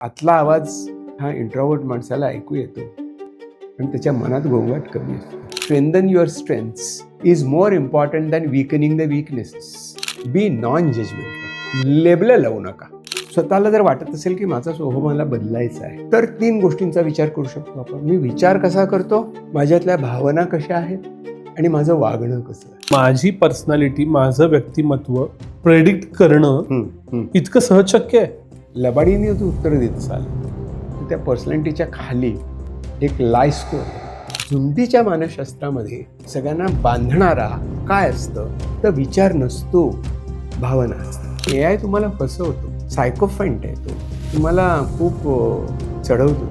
आतला आवाज हा इंट्रोवर्ट माणसाला ऐकू येतो आणि त्याच्या मनात गोंगाट कमी असतो. Strengthen your strengths is more important than weakening the weaknesses. Be non judgmental. Label लावू नका. स्वतःला जर वाटत असेल की माझा स्वभाव मला बदलायचा आहे, तर 3 गोष्टींचा विचार करू शकतो आपण. मी विचार कसा करतो, माझ्यातल्या भावना कशा आहेत आणि माझं वागणं कसं आहे. माझी पर्सनॅलिटी, माझं व्यक्तिमत्व प्रेडिक्ट करणं इतकं सहज शक्य आहे. लबाडीने तू उत्तर देत असाल तर त्या पर्सनॅलिटीच्या खाली एक लाय स्कोर. झुंडीच्या मानसशास्त्रामध्ये सगळ्यांना बांधणारा काय असतं तर विचार नसतो, भावना असतात. AI तुम्हाला फसवतो, सायकोफॅन्ट आहे तो, तुम्हाला खूप चढवतो.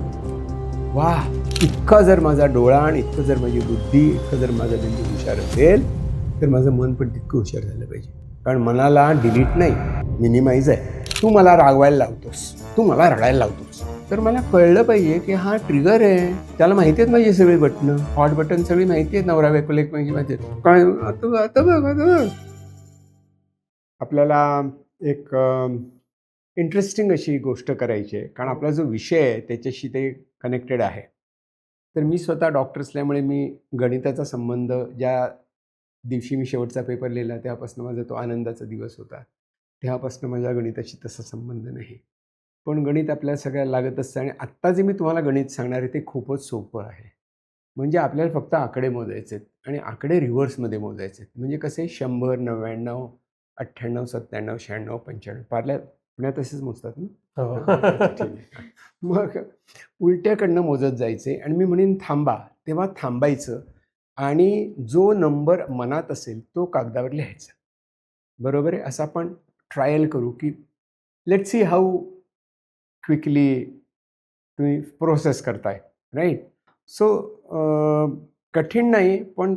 वा, इतका जर माझा डोळा आणि इतकं जर माझी बुद्धी, इतकं जर माझा बिंदू हुशार असेल तर माझं मन पण तितकं हुशार झालं पाहिजे. कारण मनाला डिलीट नाही, मिनिमाइज आहे. तू मला रागवायला लावतोस, तू मला रडायला लावतोस, तर मला कळलं पाहिजे की हा ट्रिगर आहे. त्याला माहिती आहेत माझी सगळी बटणं, हॉट बटन सगळी माहिती आहेत. नवरा बायकोला एकमेकांची माहिती आहेत. काय आता बघ आपल्याला एक इंटरेस्टिंग अशी गोष्ट करायची आहे, कारण आपला जो विषय आहे त्याच्याशी ते कनेक्टेड आहे. तर मी स्वतः डॉक्टर असल्यामुळे मी गणिताचा संबंध, ज्या दिवशी मी शेवटचा पेपर लिहिला तेव्हापासून माझा तो आनंदाचा दिवस होता. तेव्हापासून माझ्या गणिताशी तसा संबंध नाही. पण गणित आपल्याला सगळ्याला लागत असतं आणि आत्ता जे मी तुम्हाला गणित सांगणार आहे ते खूपच सोपं आहे. म्हणजे आपल्याला फक्त आकडे मोजायचे आहेत आणि आकडे रिव्हर्समध्ये मोजायचे आहेत. म्हणजे कसे 100, 99, 98, 97, 96, 95. पुण्यात तसेच मोजतात ना. ठीक आहे. मग उलट्याकडनं मोजत जायचे आणि मी म्हणेन थांबा, तेव्हा थांबायचं आणि जो नंबर मनात असेल तो कागदावर लिहायचा. बरोबर आहे. असं आपण ट्रायल करू की लेट्स सी हाऊ क्विकली तुम्ही प्रोसेस करताय, राईट. सो कठीण नाही पण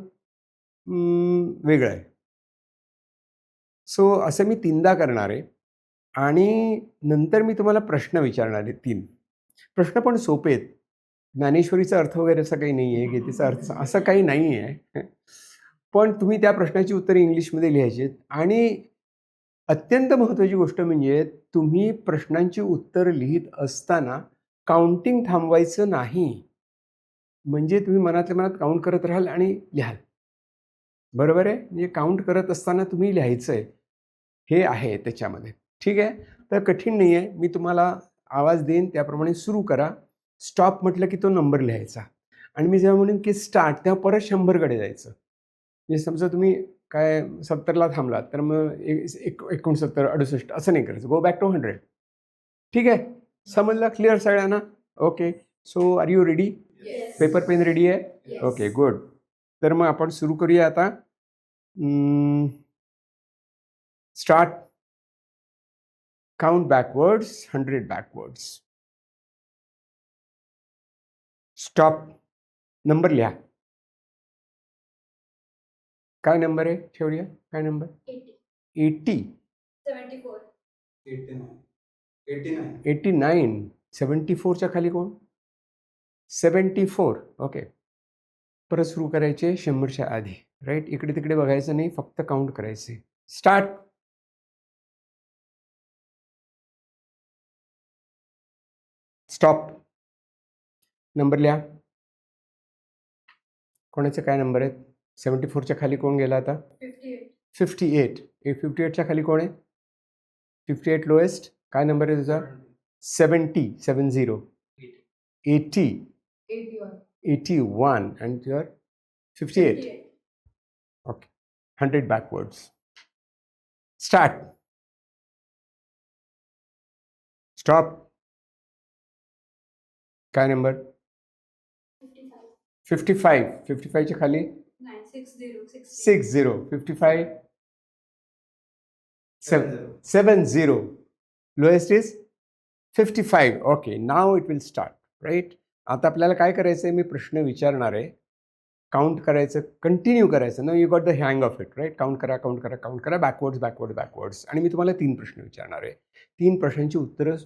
वेगळं आहे. सो असं मी 3दा करणार आहे आणि नंतर मी तुम्हाला प्रश्न विचारणार आहे 3. प्रश्न पण सोपे आहेत. ज्ञानेश्वरीचा अर्थ वगैरे असं काही नाही आहे, गीतेचा अर्थ असं काही नाही आहे. पण तुम्ही त्या प्रश्नाची उत्तरे इंग्लिशमध्ये लिहायची आहेत आणि अत्यंत महत्त्वाची गोष्ट म्हणजे तुम्ही प्रश्नांची उत्तरं लिहित असताना काउंटिंग थांबवायचं नाही. म्हणजे तुम्ही मनातल्या मनात काउंट करत राहाल आणि लिहाल. बरोबर आहे? म्हणजे काउंट करत असताना तुम्ही लिहायचं आहे. हे आहे त्याच्यामध्ये. ठीक आहे? तर कठीण नाही आहे. मी तुम्हाला आवाज देईन त्याप्रमाणे सुरू करा. स्टॉप म्हटलं की तो नंबर लिहायचा आणि मी जेव्हा म्हणेन की स्टार्ट तेव्हा परत 100कडे जायचं. म्हणजे समजा तुम्ही काय 70ला थांबलात तर मग 69, 68 असं नाही करायचं. Go back to 100. ठीक आहे? समजलं? क्लिअर सगळ्यांना? Okay. So are you ready? Yes. Paper pen ready आहे? येस. Okay, good. तर मग आपण सुरू करूया आता. Start. Count backwards, 100 backwards. Stop. Number लिहा. काय नंबर आहे ठेवूया? काय नंबर? 80. 80. 74. 89. 74च्या खाली कोण? 74. ओके. परत सुरू करायचे 100च्या आधी, राईट. इकडे तिकडे बघायचं नाही, फक्त काउंट करायचे. स्टार्ट. स्टॉप. नंबर लिहा. कोणाचे काय नंबर आहेत? 74च्या खाली कोण गेला आता? 58. 58. 58च्या खाली कोण आहे? 58 लोएस्ट. काय नंबर आहे तुझा? 70. 70. 80. 81. 81 and you're 58. Okay. 100 backwards. Start. Stop. काय नंबर? 55. 55. 55च्या खाली 9. 60. 60. 55. 70. Lowest is 55. Okay. Now it will start. Right? आता आपल्याला काय करायचं आहे? मी प्रश्न विचारणार आहे. काउंट करायचं, कंटिन्यू करायचं ना. You got the hang of it, right. Count करा, काउंट करा, काउंट करा. बॅकवर्ड्स. आणि मी तुम्हाला 3 प्रश्न विचारणार आहे. 3 प्रश्नांची उत्तरं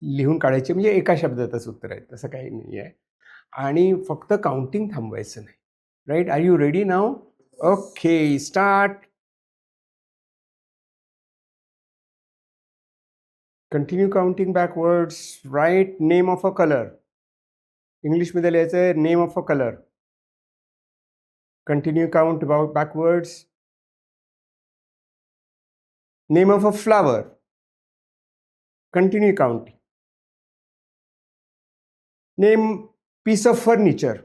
लिहून काढायची, म्हणजे एका शब्दातच उत्तर आहे, तसं काही नाही आहे. आणि फक्त काउंटिंग थांबवायचं नाही, right. Are you ready now? Okay, start. Continue counting backwards. Write name of a colour. इंग्लिशमध्ये लिहायचं आहे name of a colour. Continue count backwards. Name of a flower. Continue counting. Name piece of furniture.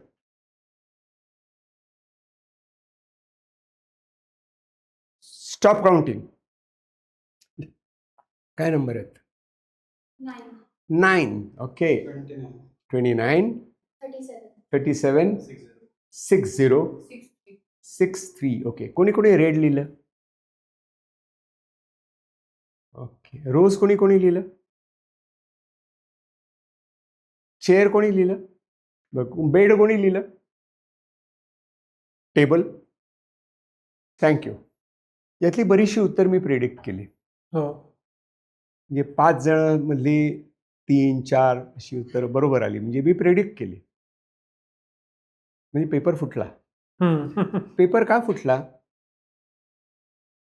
Stop counting. काय number आहेत? 9. 9. Okay. 29. 37. 37. 60. 63. Okay. कोणी कोणी red लिहिलं? Okay. रोज कोणी कोणी लिहिलं? चेअर कोणी लिहिलं? बेड कोणी लिहिलं? टेबल. थँक्यू. यातली बरीचशी उत्तर मी प्रेडिक्ट केली. हो. म्हणजे 5 जणांमधली 3, 4 अशी उत्तरं बरोबर आली. म्हणजे मी प्रेडिक्ट केली. म्हणजे पेपर फुटला. पेपर का फुटला?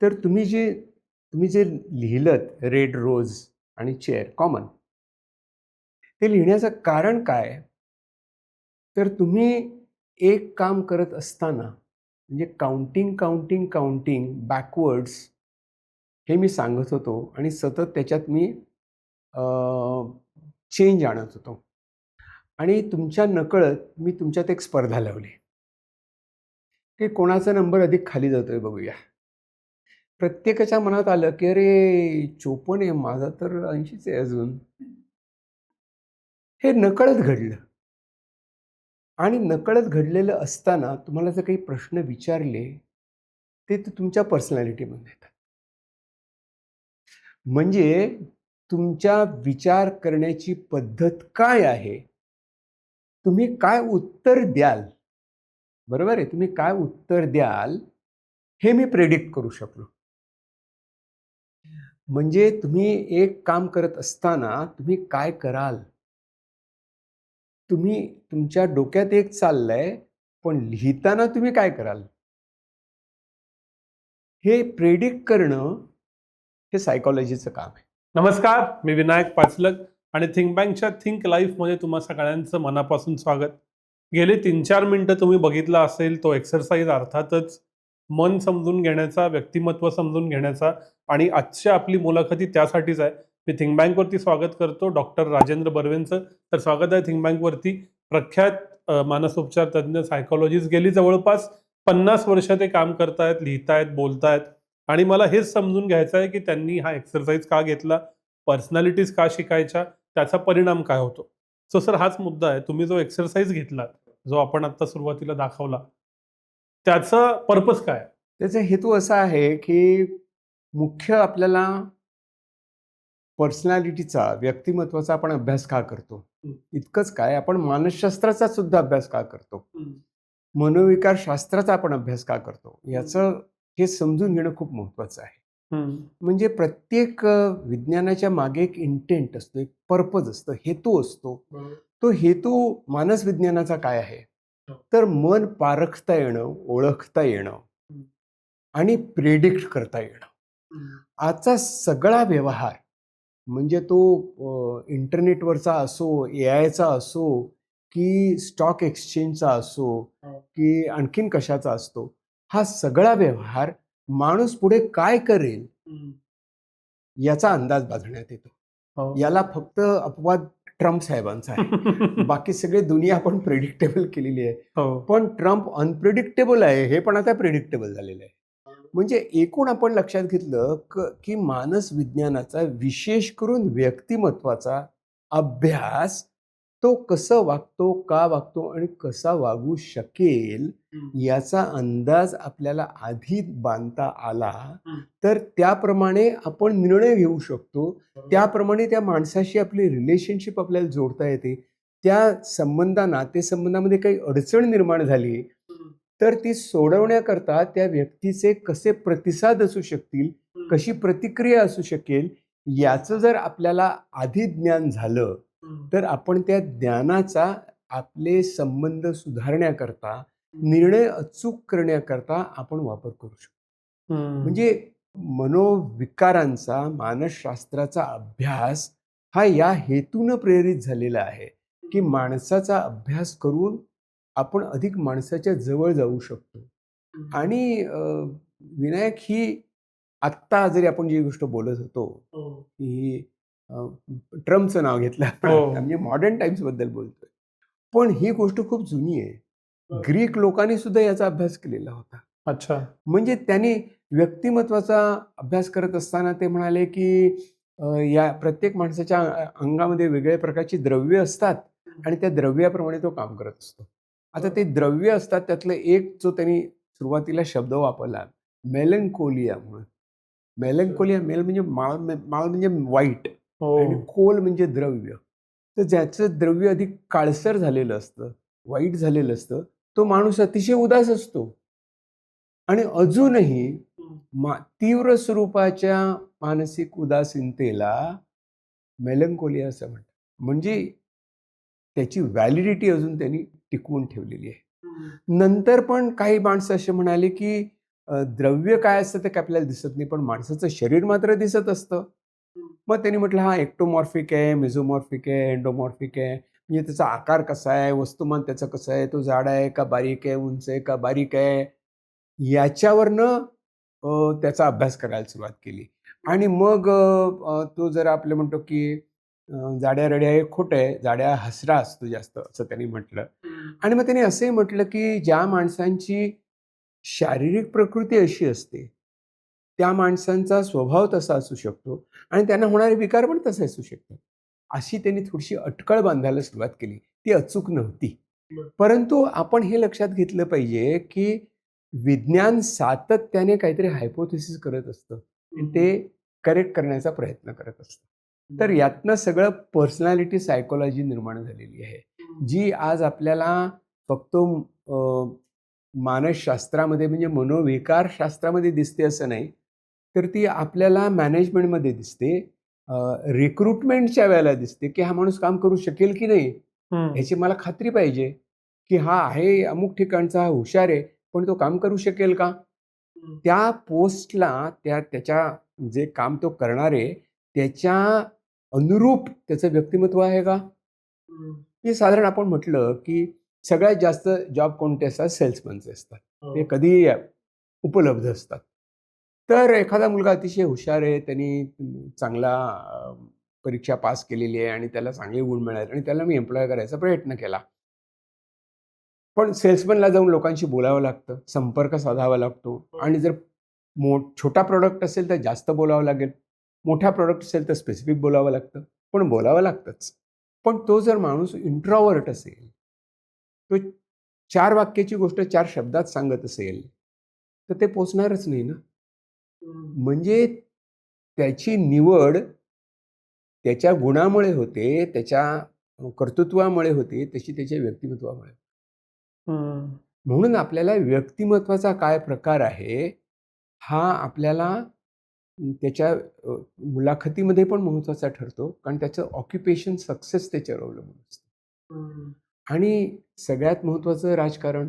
तर तुम्ही जे लिहिलंत रेड रोज आणि चेअर कॉमन, ते लिहिण्याचं कारण काय? तर तुम्ही एक काम करत असताना म्हणजे काउंटिंग बॅकवर्ड्स हे मी सांगत होतो आणि सतत त्याच्यात मी चेंज आणत होतो. आणि तुमच्या नकळत मी तुमच्यात एक स्पर्धा लावली की कोणाचा नंबर अधिक खाली जातोय बघूया. प्रत्येकाच्या मनात आलं की अरे 54 आहे, माझा तर 80च आहे अजून. हे नकळत घडलं. आणि नकळत घडलेलं असताना तुम्हाला जर काही प्रश्न विचारले ते तुमच्या पर्सनॅलिटीमध्ये येतात. म्हणजे तुमच्या विचार करण्याची पद्धत काय आहे, तुम्ही काय उत्तर द्याल, बरोबर आहे, तुम्ही काय उत्तर द्याल हे मी प्रेडिक्ट करू शकलो. म्हणजे तुम्ही एक काम करत असताना तुम्ही काय कराल, तुम्ही तुमच्या डोक्यात एक चाललंय पण लिहिताना तुम्ही काय कराल हे प्रेडिक्ट करणं हे सायकॉलॉजीचं काम आहे. नमस्कार, मी विनायक पाचलक आणि थिंक बँकच्या थिंक लाईफमध्ये तुम्हा सगळ्यांचं मनापासून स्वागत. गेले 3-4 मिनिटं तुम्ही बघितला असेल तो एक्सरसाइज, अर्थातच मन समजून घेण्याचा, व्यक्तिमत्व समजून घेण्याचा, आणि आजच्या आपली मुलाखती त्यासाठीच आहे. मी थिंक बँकवरती स्वागत करतो डॉक्टर राजेंद्र बर्वेंचं. तर स्वागत आहे थिंक बँकवरती. प्रख्यात मानसोपचार तज्ज्ञ, सायकॉलॉजिस्ट, गेली जवळपास 50 वर्ष ते काम करतायत, लिहितायत, बोलतायत. आणि मला हेच समजून घ्यायचं आहे की त्यांनी हा एक्सरसाइज का घेतला, पर्सनॅलिटीज का शिकायच्या, त्याचा परिणाम काय होतो. सो सर, हाच मुद्दा आहे. तुम्ही जो एक्सरसाइज घेतला, जो आपण आता सुरुवातीला दाखवला, त्याचा पर्पज काय? त्याचा हेतू असा आहे की मुख्य आपल्याला पर्सनॅलिटीचा, व्यक्तिमत्वाचा आपण अभ्यास का करतो, इतकंच काय, आपण मानसशास्त्राचा सुद्धा अभ्यास का करतो, मनोविकार शास्त्राचा आपण अभ्यास का करतो, याचं हे समजून घेणं खूप महत्त्वाचं आहे. म्हणजे प्रत्येक विज्ञानाच्या मागे एक इंटेंट असतो, एक पर्पज असतं, हेतू असतो. तो हेतू मानस विज्ञानाचा काय आहे, तर मन पारखता येणं, ओळखता येणं आणि प्रेडिक्ट करता येणं. आजचा सगळा व्यवहार, म्हणजे तो इंटरनेटवरचा असो, AIचा असो, की स्टॉक एक्सचेंजचा असो, की आणखीन कशाचा असतो, हा सगळा व्यवहार माणूस पुढे काय करेल याचा अंदाज बांधण्यात येतो. याला फक्त अपवाद ट्रम्प साहेबांचा आहे. बाकी सगळे दुनिया आपण प्रेडिक्टेबल केलेली आहे. पण ट्रम्प अनप्रेडिक्टेबल आहे, हे पण आता प्रेडिक्टेबल झालेलं आहे. म्हणजे एकूण आपण लक्षात घेतलं की मानस विज्ञानाचा, विशेष करून व्यक्तिमत्वाचा अभ्यास, तो कसं वागतो, का वागतो आणि कसा वागू शकेल याचा अंदाज आपल्याला आधी बांधता आला तर त्याप्रमाणे आपण निर्णय घेऊ शकतो. त्याप्रमाणे त्या माणसाशी आपली रिलेशनशिप आपल्याला जोडता येते. त्या नातेसंबंधामध्ये काही अडचण निर्माण झाली तर ती सोडवण्याकरता त्या व्यक्तीचे कसे प्रतिसाद असू शकतील, कशी प्रतिक्रिया असू शकेल, याचं जर आपल्याला आधी ज्ञान झालं तर आपण त्या ज्ञानाचा आपले संबंध सुधारण्याकरता, निर्णय अचूक करण्याकरता आपण वापर करू शकतो. म्हणजे मनोविकारांचा, मानसशास्त्राचा अभ्यास हा या हेतूनं प्रेरित झालेला आहे, की माणसाचा अभ्यास करून आपण अधिक माणसाच्या जवळ जाऊ शकतो. आणि विनायक ही आत्ता जरी आपण जी गोष्ट बोलत होतो, की अ, ट्रम्पचं नाव घेतलं आपण हो. आता, म्हणजे मॉडर्न टाइम्सबद्दल बोलतोय. पण ही गोष्ट खूप जुनी आहे. ग्रीक लोकांनी सुद्धा याचा अभ्यास केलेला होता. अच्छा. म्हणजे त्यांनी व्यक्तिमत्वाचा अभ्यास करत असताना ते म्हणाले, की या प्रत्येक माणसाच्या अंगामध्ये वेगळ्या प्रकारची द्रव्य असतात आणि त्या द्रव्याप्रमाणे तो काम करत असतो. आता ते द्रव्य असतात त्यातलं एक जो त्यांनी सुरुवातीला शब्द वापरला, मेलनकोलिया म्हणून. मेलनकोलिया, मेल म्हणजे माळ, माळ म्हणजे वाईट आणि हो. कोल म्हणजे द्रव्य. तर ज्याचं द्रव्य अधिक काळसर झालेलं असतं, वाईट झालेलं असतं, तो माणूस अतिशय उदास असतो. आणि अजूनही तीव्र स्वरूपाच्या मानसिक उदासीनतेला मेलनकोलिया असं म्हणतात. म्हणजे त्याची व्हॅलिडिटी अजून त्यांनी टिकवून ठेवलेली आहे. नंतर पण काही माणसं असे म्हणाले, की द्रव्य काय असतं ते काय आपल्याला दिसत नाही, पण माणसाचं शरीर मात्र दिसत असतं. मग त्यांनी म्हटलं हा एक्टोमॉर्फिक आहे, मेझोमॉर्फिक आहे, एंडोमॉर्फिक आहे. म्हणजे त्याचा आकार कसा आहे, वस्तुमान त्याचं कसं आहे, तो जाड आहे का बारीक आहे, उंच आहे का बारीक आहे, याच्यावरनं त्याचा अभ्यास करायला सुरुवात केली. आणि मग तो जर आपलं म्हणतो, की जाड्या रड्या हे खोटं आहे, जाड्या हसरा असतो जास्त, असं त्यांनी म्हटलं. आणि मग त्यांनी असंही म्हटलं, की ज्या माणसांची शारीरिक प्रकृती अशी असते, त्या माणसांचा स्वभाव तसा असू शकतो आणि त्यांना होणारे विकार पण तसे असू शकतात. अशी त्यांनी थोडीशी अटकळ बांधायला सुरुवात केली. ती अचूक नव्हती. परंतु आपण हे लक्षात घेतलं पाहिजे, की विज्ञान सातत्याने काहीतरी हायपोथेसिस करत असतं आणि ते करेक्ट करण्याचा प्रयत्न करत असतं. तर यातनं सगळं पर्सनॅलिटी सायकॉलॉजी निर्माण झालेली आहे, जी आज आपल्याला फक्त मानसशास्त्रामध्ये म्हणजे मनोविकार शास्त्रामध्ये दिसते असं नाही, तर ती आपल्याला मॅनेजमेंटमध्ये दिसते. रिक्रुटमेंटच्या वेळेला दिसते, की हा माणूस काम करू शकेल की नाही, ह्याची मला खात्री पाहिजे, की हा आहे अमुक ठिकाणचा, हा हुशार आहे, पण तो काम करू शकेल का? त्या पोस्टला त्याच्या जे काम तो करणार आहे, त्याच्या अनुरूप त्याचं व्यक्तिमत्व आहे का? हे साधारण आपण म्हटलं, की सगळ्यात जास्त जॉब कोणते असतात? सेल्समनचे असतात. ते कधीही उपलब्ध असतात. तर एखादा मुलगा अतिशय हुशार आहे, त्यांनी चांगला परीक्षा पास केलेली आहे आणि त्याला चांगले गुण मिळाले आणि त्याला मी एम्प्लॉय करायचा प्रयत्न केला. पण सेल्समनला जाऊन लोकांशी बोलावं लागतं, संपर्क साधावा लागतो आणि जर छोटा प्रॉडक्ट असेल तर जास्त बोलावं लागेल. मोठा प्रॉडक्ट असेल तर स्पेसिफिक बोलावं लागतं. पण बोलावं लागतंच. पण तो जर माणूस इंट्रॉव्हर्ट असेल, तो 4 वाक्याची गोष्ट 4 शब्दात सांगत असेल, तर ते पोचणारच नाही ना. म्हणजे त्याची निवड त्याच्या गुणामुळे होते, त्याच्या कर्तृत्वामुळे होते, तशी त्याच्या व्यक्तिमत्वामुळे. म्हणून आपल्याला व्यक्तिमत्वाचा काय प्रकार आहे, हा आपल्याला त्याच्या मुलाखतीमध्ये पण महत्त्वाचा ठरतो. कारण त्याचं ऑक्युपेशन सक्सेस त्याच्यावर अवलंबून असतं. आणि सगळ्यात महत्त्वाचं राजकारण.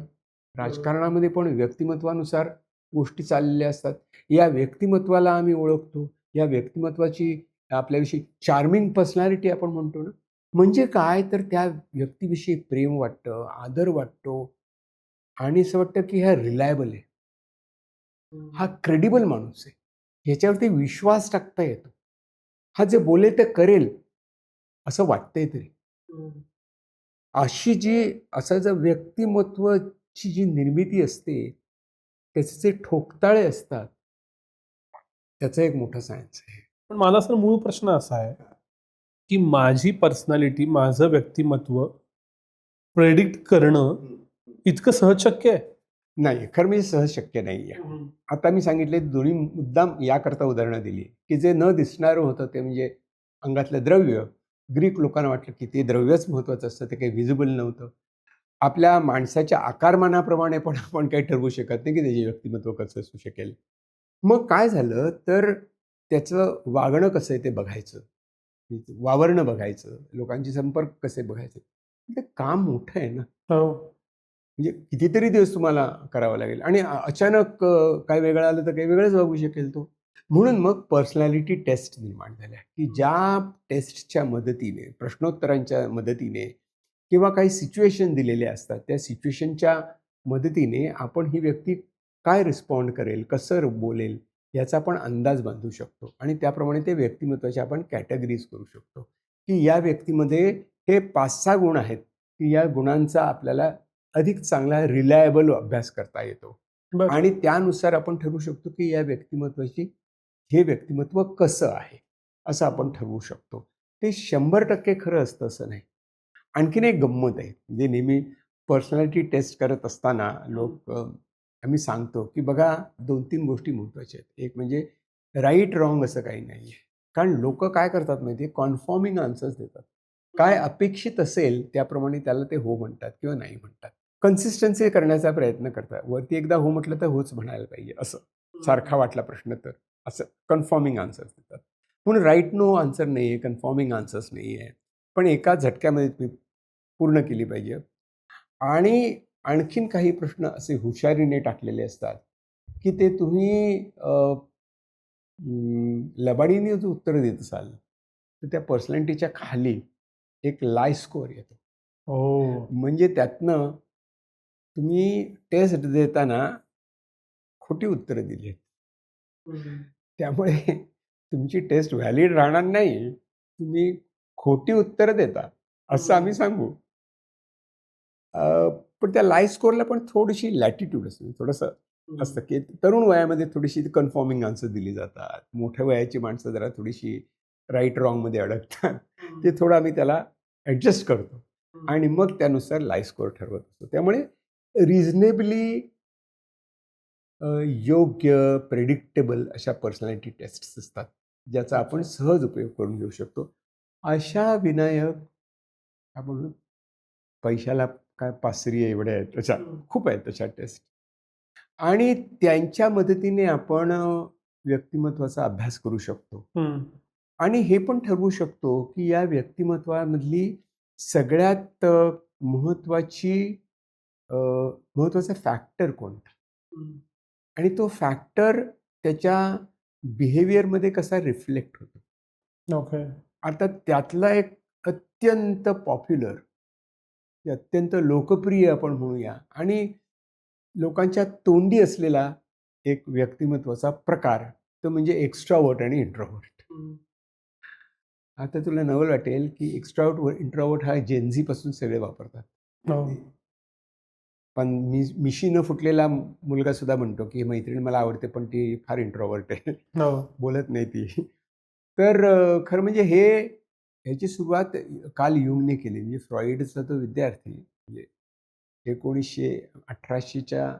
राजकारणामध्ये पण व्यक्तिमत्वानुसार गोष्टी चाललेल्या असतात. या व्यक्तिमत्वाला आम्ही ओळखतो. या व्यक्तिमत्वाची आपल्याविषयी चार्मिंग पर्सनॅलिटी आपण म्हणतो ना. म्हणजे काय तर त्या व्यक्तीविषयी प्रेम वाटतं, आदर वाटतो आणि असं वाटतं की हा रिलायबल आहे. हा क्रेडिबल माणूस आहे. ह्याच्यावरती विश्वास टाकता येतो. हा जे बोलेल ते करेल असं वाटतंय तरी. अशी जी असं जर व्यक्तिमत्वाची जी निर्मिती असते, त्याचे जे ठोकताळे असतात, त्याचं एक मोठं सायन्स आहे. पण मला सर मूळ प्रश्न असा आहे, की माझी पर्सनॅलिटी, माझं व्यक्तिमत्व प्रेडिक्ट करणं इतकं सहज शक्य आहे? नाही, खरं म्हणजे सहज शक्य नाही आहे. आता मी सांगितले दोन्ही मुद्दाम याकरता उदाहरणं दिली, की जे न दिसणारं होतं ते म्हणजे अंगातलं द्रव्य. ग्रीक लोकांना वाटलं, की ते द्रव्यच महत्त्वाचं असतं, ते काही व्हिजिबल नव्हतं. आपल्या माणसाच्या आकारमानाप्रमाणे पण आपण काही ठरवू शकत नाही, की त्याचे व्यक्तिमत्व कसं असू शकेल. मग काय झालं, तर त्याचं वागणं कसं आहे ते बघायचं. वावरणं बघायचं, लोकांचे संपर्क कसे बघायचे. ते काम मोठं आहे ना. हो. म्हणजे कितीतरी दिवस तुम्हाला करावं लागेल आणि अचानक काही वेगळं आलं तर काही वेगळंच वागू शकेल तो. म्हणून मग पर्सनॅलिटी टेस्ट निर्माण झाल्या, की ज्या टेस्टच्या मदतीने, प्रश्नोत्तरांच्या मदतीने किंवा काही सिच्युएशन दिलेले असतात, त्या सिच्युएशनच्या मदतीने आपण ही व्यक्ती काय रिस्पॉन्ड करेल, कसं बोलेल याचा आपण अंदाज बांधू शकतो आणि त्याप्रमाणे ते व्यक्तिमत्त्वाच्या आपण कॅटेगरीज करू शकतो, की या व्यक्तीमध्ये हे 5-6 गुण आहेत, की या गुणांचा आपल्याला अधिक चांगला रिलायबल अभ्यास करता येतो बरं. आणि त्यानुसार आपण ठरवू शकतो, की या व्यक्तिमत्त्वाची हे व्यक्तिमत्व कसं आहे, असं आपण ठरवू शकतो. ते 100% खरं असतं असं नाही. आणखीन एक गंमत आहे, म्हणजे नेहमी पर्सनॅलिटी टेस्ट करत असताना आम्ही सांगतो, की बघा 2-3 गोष्टी महत्त्वाच्या आहेत. एक म्हणजे राईट रॉंग असं काही नाही आहे. कारण लोकं काय करतात माहिती आहे, कन्फर्मिंग आन्सर्स देतात. काय अपेक्षित असेल त्याप्रमाणे त्याला ते हो म्हणतात किंवा नाही म्हणतात. कन्सिस्टन्सी करण्याचा प्रयत्न करतात. वरती एकदा हो म्हटलं तर होच म्हणायला पाहिजे असं. सारखा वाटला प्रश्न तर. असं कन्फर्मिंग आन्सर्स देतात. म्हणून राईट नो आन्सर नाही आहे, कन्फर्मिंग आन्सर्स नाही आहे. पण एका झटक्यामध्ये तुम्ही पूर्ण केली पाहिजे. आणि आणखीन काही प्रश्न असे हुशारीने टाकलेले असतात, की ते तुम्ही लबाडीने जर उत्तरं देत असाल, तर त्या पर्सनॅलिटीच्या खाली एक लाय स्कोअर येतो. हो. म्हणजे त्यातनं तुम्ही टेस्ट देताना खोटी उत्तरं दिली आहेत. त्यामुळे तुमची टेस्ट व्हॅलिड राहणार नाही. तुम्ही खोटी उत्तरं देता, असं आम्ही सांगू. पण त्या लाय स्कोअरला पण थोडीशी लॅटिट्यूड असते. थोडंसं असतं, की तरुण वयामध्ये थोडीशी कन्फर्मिंग आन्सर दिली जातात. मोठ्या वयाची माणसं जरा थोडीशी राईट रॉंगमध्ये अडकतात. ते थोडं आम्ही त्याला ॲडजस्ट करतो आणि मग त्यानुसार लाय स्कोअर ठरवत असतो. त्यामुळे रिझनेबली योग्य, प्रेडिक्टेबल अशा पर्सनॅलिटी टेस्ट्स असतात, ज्याचा आपण सहज उपयोग करून घेऊ शकतो. अशा विनायक आपण म्हणू, पैशाला काय पासरी एवढ्या आहेत तशा, खूप आहेत तशा टेस्ट आणि त्यांच्या मदतीने आपण व्यक्तिमत्त्वाचा अभ्यास करू शकतो आणि हे पण ठरवू शकतो, की या व्यक्तिमत्त्वामधली सगळ्यात महत्त्वाची महत्त्वाचा फॅक्टर कोणता? आणि तो फॅक्टर त्याच्या बिहेवियरमध्ये कसा रिफ्लेक्ट होतो. ओके. आता त्यातला एक अत्यंत पॉप्युलर, अत्यंत लोकप्रिय आपण म्हणूया आणि लोकांच्या तोंडी असलेला एक व्यक्तिमत्वाचा प्रकार, तो म्हणजे एक्स्ट्राव्हर्ट आणि इंट्रोव्हर्ट. आता तुला नवल वाटेल, की एक्स्ट्राव्हर्ट, इंट्रोव्हर्ट हा जेनझीपासून सगळे वापरतात. हो. पण मिशी न फुटलेला मुलगा सुद्धा म्हणतो, की मैत्रीण मला आवडते, पण ती फार इंट्रोव्हर्ट आहे. हो. बोलत नाही ती. तर खरं म्हणजे ह्याची सुरुवात कार्ल युंगने केली. म्हणजे फ्रॉइडचा तो विद्यार्थी, म्हणजे 1800च्या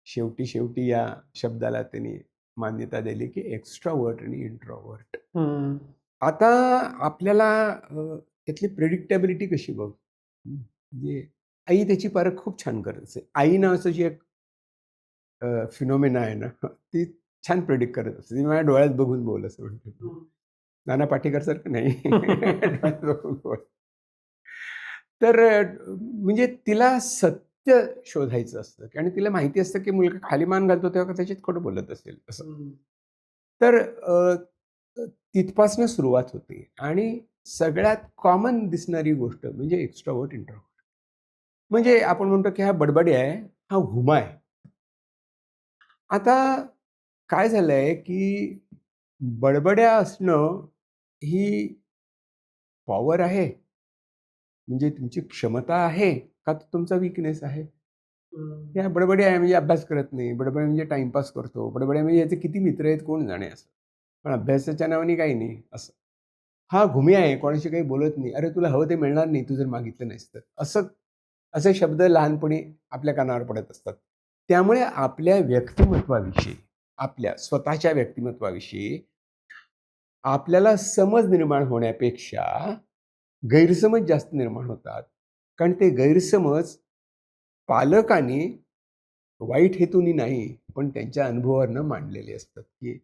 शेवटी या शब्दाला त्यांनी मान्यता दिली, की एक्स्ट्राव्हर्ट आणि इंट्रोव्हर्ट. आता आपल्याला त्यातली प्रेडिक्टेबिलिटी कशी बघ, म्हणजे आई त्याची पारख खूप छान करत असे. आई नावाचं जी एक फिनॉमिना आहे ना, ती छान प्रेडिक्ट करत असते. ती माझ्या डोळ्यात बघून बोल असं म्हणतो. नाना पाटेकरसारखं नाही. डोळ्यात बघून बोल. तर म्हणजे तिला सत्य शोधायचं असतं आणि तिला माहिती असतं, की मुलगा खाली मान घालतो तेव्हा कदाचित खोटं बोलत असेल असं. तर तिथपासनं सुरुवात होते आणि सगळ्यात कॉमन दिसणारी गोष्ट म्हणजे एक्स्ट्राव्हर्ट, इंट्रोव्हर्ट. म्हणजे आपण म्हणतो, की हा बडबडी आहे, हा हुमा आहे. आता काय झालंय, की बडबड्या असणं ही पॉवर आहे? म्हणजे तुमची क्षमता आहे का तो तुमचा वीकनेस आहे? या बडबड्या आहे म्हणजे अभ्यास करत नाही, बडबड्या म्हणजे टाईमपास करतो, बडबड्या म्हणजे याचे किती मित्र आहेत कोण जाणे असं. पण अभ्यासाच्या नावाने काही नाही असं. हा घुमी आहे, कोणाशी काही बोलत नाही. अरे तुला हवं ते मिळणार नाही, तू जर मागितलं नाहीस तर. असे शब्द लहानपणी आपल्या कानावर पडत असतात. त्यामुळे आपल्या व्यक्तिमत्त्वाविषयी, आपल्या स्वतःच्या व्यक्तिमत्त्वाविषयी आपल्याला समज निर्माण होण्यापेक्षा गैरसमज जास्त निर्माण होतात. कारण ते गैरसमज पालकांनी वाईट हेतूनी नाही, पण त्यांच्या अनुभवावरनं मांडलेले असतात, की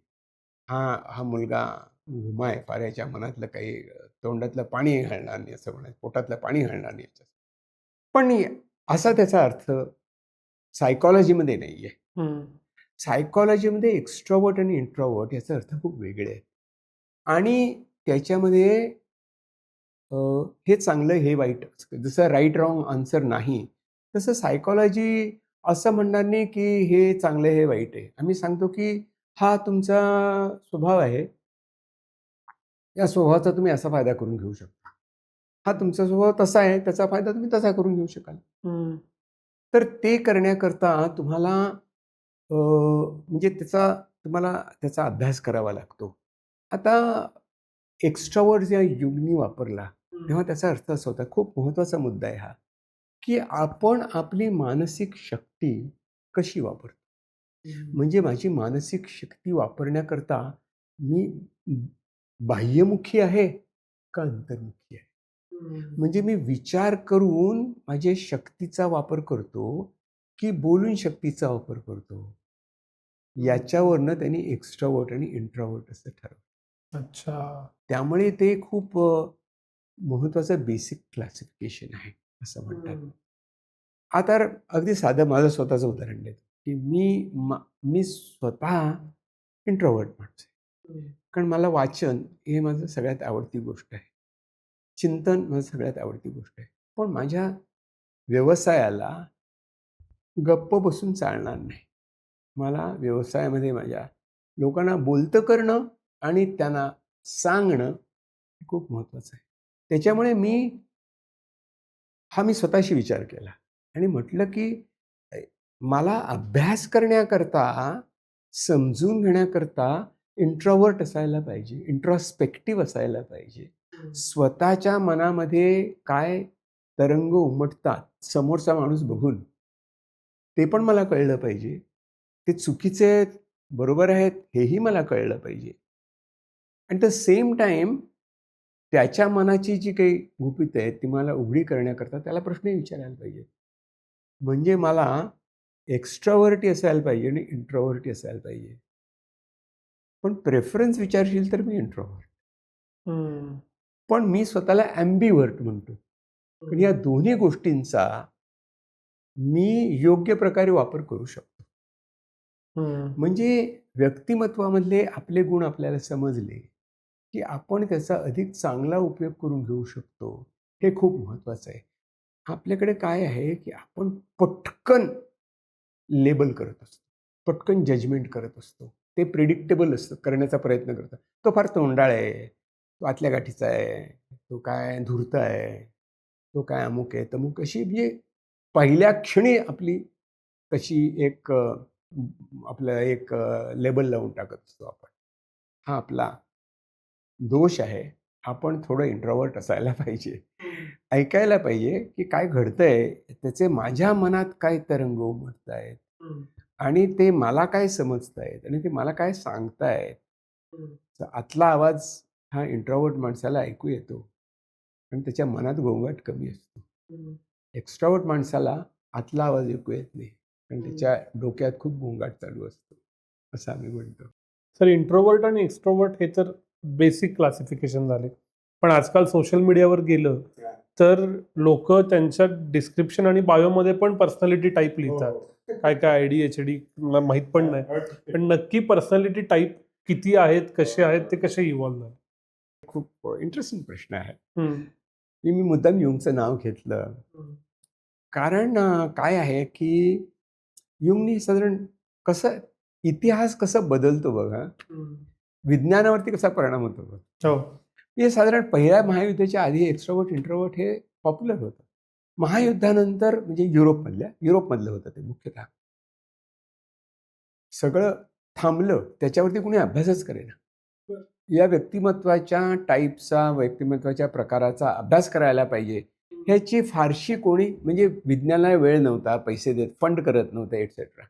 हा मुलगा गुमा आहे, फार याच्या मनातलं काही तोंडातलं पाणी घालणार नाही असं म्हणायचं, पोटातलं पाणी घालणार नाही याच्यात. पण असा त्याचा अर्थ सायकॉलॉजीमध्ये नाही आहे. सायकॉलॉजीमध्ये एक्स्ट्रॉवर्ट आणि इंट्रॉवर्ट याचा अर्थ खूप वेगळे आहेत. आणि त्याच्यामध्ये हे चांगलं, हे वाईट असतं. जसं राईट रॉंग आन्सर नाही, तसं सायकॉलॉजी असं म्हणणार नाही की हे चांगलं हे वाईट आहे. आम्ही सांगतो की हा तुमचा स्वभाव आहे. या स्वभावाचा तुम्ही असा फायदा करून घेऊ शकता. हा तुमचा स्वभाव तसा आहे, त्याचा फायदा तुम्ही तसा करून घेऊ शकाल. हम्म. तर ते करण्याकरता तुम्हाला म्हणजे तुम्हाला त्याचा अभ्यास करावा लागतो. आता एक्स्ट्रॉवर्ट या युगनी वापरला, तेव्हा त्याचा अर्थ असा होता, खूप महत्त्वाचा मुद्दा आहे हा, की आपण आपली मानसिक शक्ती कशी वापरतो. म्हणजे माझी मानसिक शक्ती वापरण्याकरता मी बाह्यमुखी आहे का अंतर्मुखी आहे? म्हणजे मी विचार करून माझ्या शक्तीचा वापर करतो की बोलून शक्तीचा वापर करतो. याच्यावरनं त्यांनी एक्स्ट्रॉवर्ट आणि इंट्रॉवर्ट असं ठरवलं. अच्छा. त्यामुळे ते खूप महत्त्वाचं बेसिक क्लासिफिकेशन आहे असं म्हणतात. आता अगदी साधं माझं स्वतःचं उदाहरण देतो, की मी स्वतः इंट्रोव्हर्ट माणूस आहे. कारण मला वाचन हे माझं सगळ्यात आवडती गोष्ट आहे. चिंतन माझं सगळ्यात आवडती गोष्ट आहे. पण माझ्या व्यवसायाला गप्प बसून चालणार नाही. मला व्यवसायामध्ये माझ्या लोकांना बोलतं करणं आणि त्यांना सांगणं हे खूप महत्त्वाचं आहे. त्याच्यामुळे मी स्वतःशी विचार केला आणि म्हटलं की अ, मला अभ्यास करण्याकरता, समजून घेण्याकरता इंट्रोव्हर्ट असायला पाहिजे, इंट्रॉस्पेक्टिव्ह असायला पाहिजे. स्वतःच्या मनामध्ये काय तरंग उमटतात समोरचा माणूस बघून, ते पण मला कळलं पाहिजे. ते चुकीचे आहेत, बरोबर आहेत, हेही मला कळलं पाहिजे. ॲट द सेम टाईम त्याच्या मनाची जी काही गुपितं आहेत, ती मला उघडी करण्याकरता त्याला प्रश्नही विचारायला पाहिजे. म्हणजे मला एक्स्ट्रॉव्हर्टी असायला पाहिजे आणि इंट्रोव्हर्टी असायला पाहिजे. पण प्रेफरन्स विचारशील तर मी इंट्रोव्हर्ट. हम्म. पण मी स्वतःला ॲम्बिव्हर्ट म्हणतो. पण या दोन्ही गोष्टींचा मी योग्य प्रकारे वापर करू शकतो. म्हणजे व्यक्तिमत्वामधले आपले गुण आपल्याला समजले, की आपण त्याचा अधिक चांगला उपयोग करून घेऊ शकतो. हे खूप महत्त्वाचं आहे. आपल्याकडे काय आहे, की आपण पटकन लेबल करत असतो. पटकन जजमेंट करत असतो. ते प्रिडिक्टेबल असतं, करण्याचा प्रयत्न करतो. तो फार तोंडाळ आहे, तो आतल्या गाठीचा आहे, तो काय धूर्त आहे, तो काय अमुक आहे, तमुक अशी म्हणजे पहिल्या क्षणी आपली तशी आपलं एक लेबल लावून टाकत असतो आपण. हा आपला दोष आहे. आपण थोडं इंट्रोव्हर्ट असायला पाहिजे. ऐकायला पाहिजे, की काय घडतंय, त्याचे माझ्या मनात काय तरंग उमटतायत आणि ते मला काय समजतायत आणि ते मला काय सांगतायत. तर आतला आवाज हा इंट्रोव्हर्ट माणसाला ऐकू येतो आणि त्याच्या मनात गोंगाट कमी असतो. एक्स्ट्रॉव्हर्ट माणसाला आतला आवाज ऐकू येत नाही आणि त्याच्या डोक्यात खूप गोंगाट चालू असतो, असं आम्ही म्हणतो. सर, इंट्रोवर्ट आणि एक्स्ट्रोवर्ट हे तर बेसिक क्लासिफिकेशन झाले. पण आजकाल सोशल मीडियावर गेलं तर लोक त्यांच्या डिस्क्रिप्शन आणि बायोमध्ये पण पर्सनॅलिटी टाईप लिहितात. काय काय ADHD मला माहीत पण नाही. पण नक्की पर्सनॅलिटी टाईप किती आहेत, कसे आहेत, ते कसे इव्हॉल्व झाले? खूप इंटरेस्टिंग प्रश्न आहे. हम्म. मी मुद्दाम युंगचं नाव घेतलं. कारण काय आहे, की युंगनी साधारण कसं इतिहास कसं बदलतो बघा, विज्ञानावरती कसा परिणाम होतो बघा. हो. हे साधारण पहिल्या महायुद्धाच्या आधी एक्स्ट्रोव्हर्ट, इंट्रोव्हर्ट हे पॉप्युलर होतं. महायुद्धानंतर म्हणजे युरोपमधलं होतं ते मुख्यतः. सगळं थांबलं. त्याच्यावरती कोणी अभ्यासच करेना. या व्यक्तिमत्त्वाच्या टाइपचा, व्यक्तिमत्त्वाच्या प्रकाराचा अभ्यास करायला पाहिजे. ह्याची फारशी कोणी म्हणजे विज्ञानाला वेळ नव्हता, पैसे फंड करत नव्हते एटसेट्रा.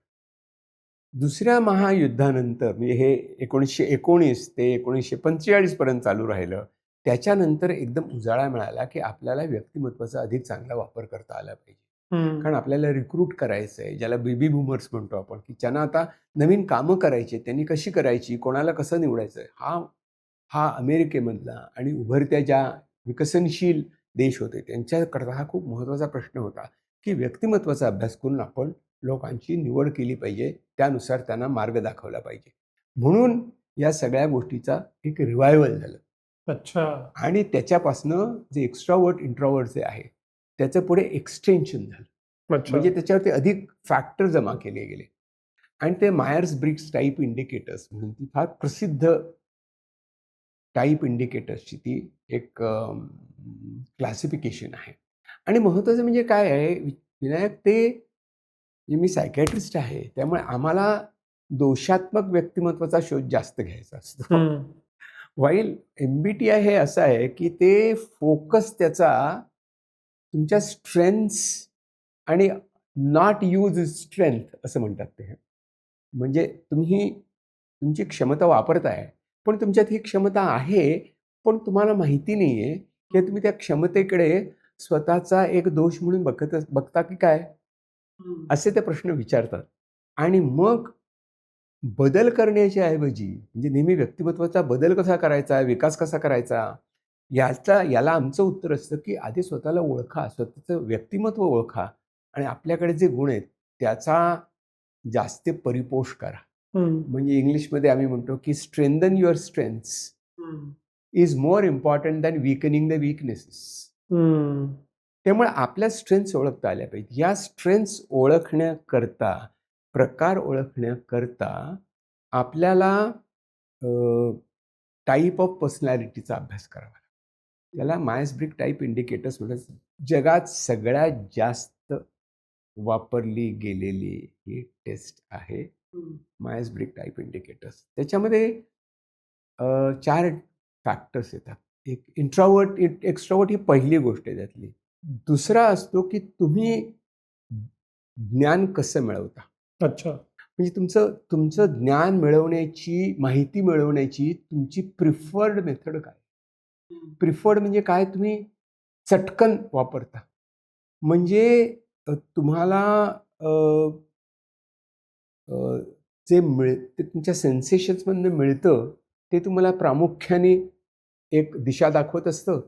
दुसऱ्या महायुद्धानंतर म्हणजे हे 1919 ते 1945 पर्यंत चालू राहिलं. त्याच्यानंतर एकदम उजाळा मिळाला, की आपल्याला व्यक्तिमत्त्वाचा अधिक चांगला वापर करता आला पाहिजे. कारण आपल्याला रिक्रूट करायचं आहे, ज्याला बेबी बूमर्स म्हणतो आपण, की ज्यांना आता नवीन कामं करायची आहेत, त्यांनी कशी करायची, कोणाला कसं निवडायचं, हा अमेरिकेमधला आणि उभरत्या ज्या विकसनशील देश होते त्यांच्याकरता हा खूप महत्त्वाचा प्रश्न होता. की व्यक्तिमत्वाचा अभ्यास करून आपण लोकांची निवड केली पाहिजे, त्यानुसार त्यांना मार्ग दाखवला पाहिजे. म्हणून या सगळ्या गोष्टीचा एक रिवायवल झालं अच्छा. आणि त्याच्यापासनं जे एक्स्ट्रावर्ट इंट्रॉवर्ट जे आहे त्याचं पुढे एक्सटेन्शन झालं. अच्छा. म्हणजे त्याच्यावरती अधिक फॅक्टर जमा केले गेले आणि ते मायर्स ब्रिग्स टाईप इंडिकेटर्स म्हणून ती फार प्रसिद्ध टाईप इंडिकेटर्सची ती एक क्लासिफिकेशन आहे. आणि महत्त्वाचं म्हणजे काय आहे विनायक, ते मी सायकॅट्रिस्ट आहे, त्यामुळे आम्हाला दोषात्मक व्यक्तिमत्वाचा शोध जास्त घ्यायचा असतो. हम्म. वाईल MBTI हे असं आहे की ते फोकस त्याचा तुमच्या स्ट्रेंथ्स आणि नॉट यूज स्ट्रेंथ असं म्हणतात ते. म्हणजे तुम्ही तुमची क्षमता वापरताय, पण तुमच्यात ही क्षमता आहे, पण तुम्हाला माहिती नाही आहे की तुम्ही त्या क्षमतेकडे स्वतःचा एक दोष म्हणून बघता की काय, असे ते प्रश्न विचारतात. आणि मग बदल करण्याच्या ऐवजी म्हणजे नेहमी व्यक्तिमत्वाचा बदल कसा करायचा, विकास कसा करायचा, याला आमचं उत्तर असतं की आधी स्वतःला ओळखा, स्वतःचं व्यक्तिमत्व ओळखा आणि आपल्याकडे जे गुण आहेत त्याचा जास्त परिपोष करा. म्हणजे इंग्लिशमध्ये आम्ही म्हणतो की strengthen your strengths is more important than weakening the weaknesses. त्यामुळे आपल्या स्ट्रेंथ्स ओळखता आल्या पाहिजे. या स्ट्रेंथ्स ओळखण्याकरता, प्रकार ओळखण्याकरता आपल्याला टाईप ऑफ पर्सनॅलिटीचा अभ्यास करावा लागतो. त्याला मायर्स ब्रिग्स टाईप इंडिकेटर्स म्हणतात. जगात सगळ्यात जास्त वापरली गेलेली ही टेस्ट आहे मायर्स ब्रिग्स टाईप इंडिकेटर्स. त्याच्यामध्ये 4 फॅक्टर्स येतात. एक इंट्रॉवर्ट, एक्स्ट्रॉवर्ट ही पहिली गोष्ट आहे त्यातली. दुसरा असतो की तुम्ही ज्ञान कसं मिळवता. अच्छा. म्हणजे तुमचं ज्ञान मिळवण्याची, माहिती मिळवण्याची तुमची प्रिफर्ड मेथड काय. प्रिफर्ड म्हणजे काय, तुम्ही चटकन वापरता. म्हणजे तुम्हाला जे ते तुमच्या सेन्सेशन्समधनं मिळतं ते तुम्हाला प्रामुख्याने एक दिशा दाखवत असतं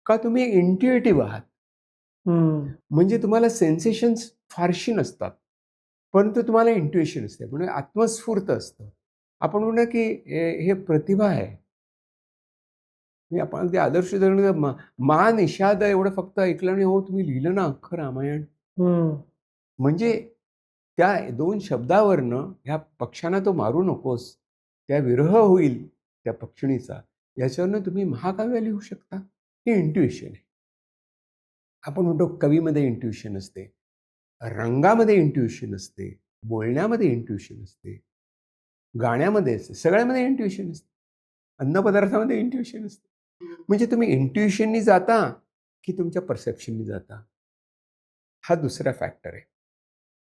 का तुम्ही इंट्युएटिव्ह आहात. म्हणजे तुम्हाला सेन्सेशन्स फारशी नसतात, परंतु तुम्हाला इंट्युएशन असते, म्हणजे आत्मस्फूर्त असतं. आपण म्हणू की हे प्रतिभा आहे. आपण अगदी आदर्श उदाहरण मा निषाद एवढं फक्त ऐकलं नाही, हो तुम्ही लिहिलं ना अख्खं रामायण. म्हणजे त्या 2 शब्दावरनं ह्या पक्ष्यांना तो मारू नकोस, त्या विरह होईल त्या पक्षिणीचा, याच्यावरनं तुम्ही महाकाव्य लिहू शकता. हे इंट्युइशन आहे. आपण म्हणतो कवीमध्ये इंट्युइशन असते, रंगामध्ये इंट्युइशन असते, बोलण्यामध्ये इंट्युइशन असते, गाण्यामध्ये असते, सगळ्यामध्ये इंट्युइशन असते, अन्नपदार्थामध्ये इंट्युइशन असते. म्हणजे तुम्ही इंट्युइशननी जाता की तुमच्या परसेप्शननी जाता, हा दुसरा फॅक्टर आहे.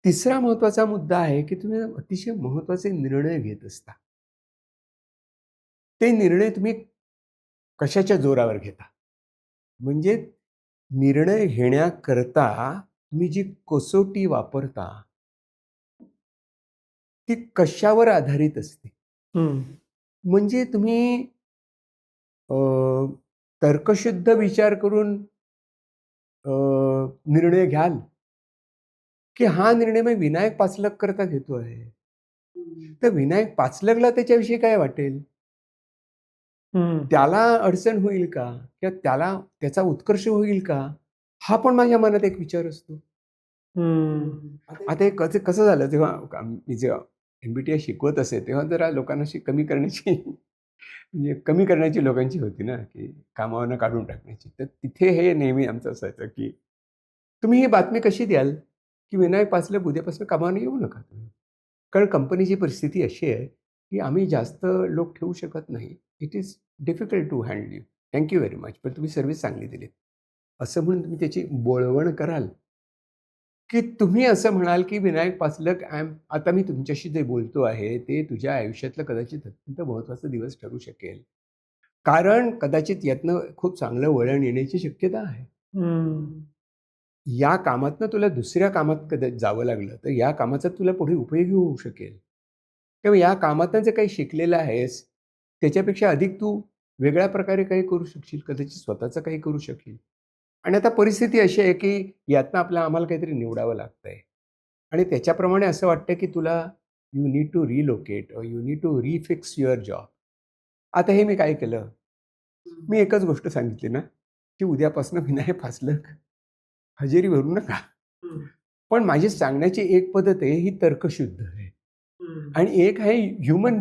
तिसरा महत्त्वाचा मुद्दा आहे की तुम्ही अतिशय महत्त्वाचे निर्णय घेत असता. ते निर्णय तुम्ही कशाच्या जोरावर घेता. म्हणजे निर्णय घेण्याकरता तुम्ही जी कसोटी वापरता ती कशावर आधारित असते. म्हणजे तुम्ही तर्कशुद्ध विचार करून निर्णय घ्याल की हा निर्णय मी विनायक पाचलक करता घेतो आहे, तर विनायक पाचलकला त्याच्याविषयी काय वाटेल, त्याला अडचण होईल का, किंवा त्याचा उत्कर्ष होईल का, हा पण माझ्या मनात एक विचार असतो. आता हे कसं झालं, तेव्हा मी जेव्हा MBTI शिकवत असे तेव्हा जरा लोकांना कमी करण्याची म्हणजे कमी करण्याची लोकांची होती ना, की कामावरनं काढून टाकण्याची. तर तिथे हे नेहमी आमचं असायचं की तुम्ही ही बातमी कशी द्याल की विनायक पाचलक उद्यापासून कामावर येऊ नका तुम्ही, कारण कंपनीची परिस्थिती अशी आहे की आम्ही जास्त लोक ठेवू शकत नाही. It is difficult to handle you. Thank you very much, पण तुम्ही सर्व्हिस चांगली दिलीत, असं म्हणून तुम्ही त्याची बोळवण कराल. की तुम्ही असं म्हणाल की विनायक पाचलक आता मी तुमच्याशी जे बोलतो आहे ते तुझ्या आयुष्यातलं कदाचित अत्यंत महत्त्वाचा दिवस ठरू शकेल, कारण कदाचित यातनं खूप चांगलं वळण येण्याची शक्यता आहे. या कामातनं तुला दुसऱ्या कामात कदाचित जावं लागलं तर या कामाचा तुला पुढे उपयोगी होऊ शकेल, किंवा या कामातनं जे काही शिकलेलं आहेस त्याच्यापेक्षा अधिक तू वेगळ्या प्रकारे काही करू शकशील, कदाचित स्वतःचं काही करू शकशील. आणि आता परिस्थिती अशी आहे की यातनं आम्हाला काहीतरी निवडावं लागतंय आणि त्याच्याप्रमाणे असं वाटतं की तुला you need to relocate or you need to refix your job. आता हे मी काय केलं, मी एकच गोष्ट सांगितली ना, की उद्यापासून विनायक फासलक हजेरी भरू नका. पण माझी सांगण्याची एक पद्धत आहे, ही तर्कशुद्ध आहे आणि एक आहे ह्युमन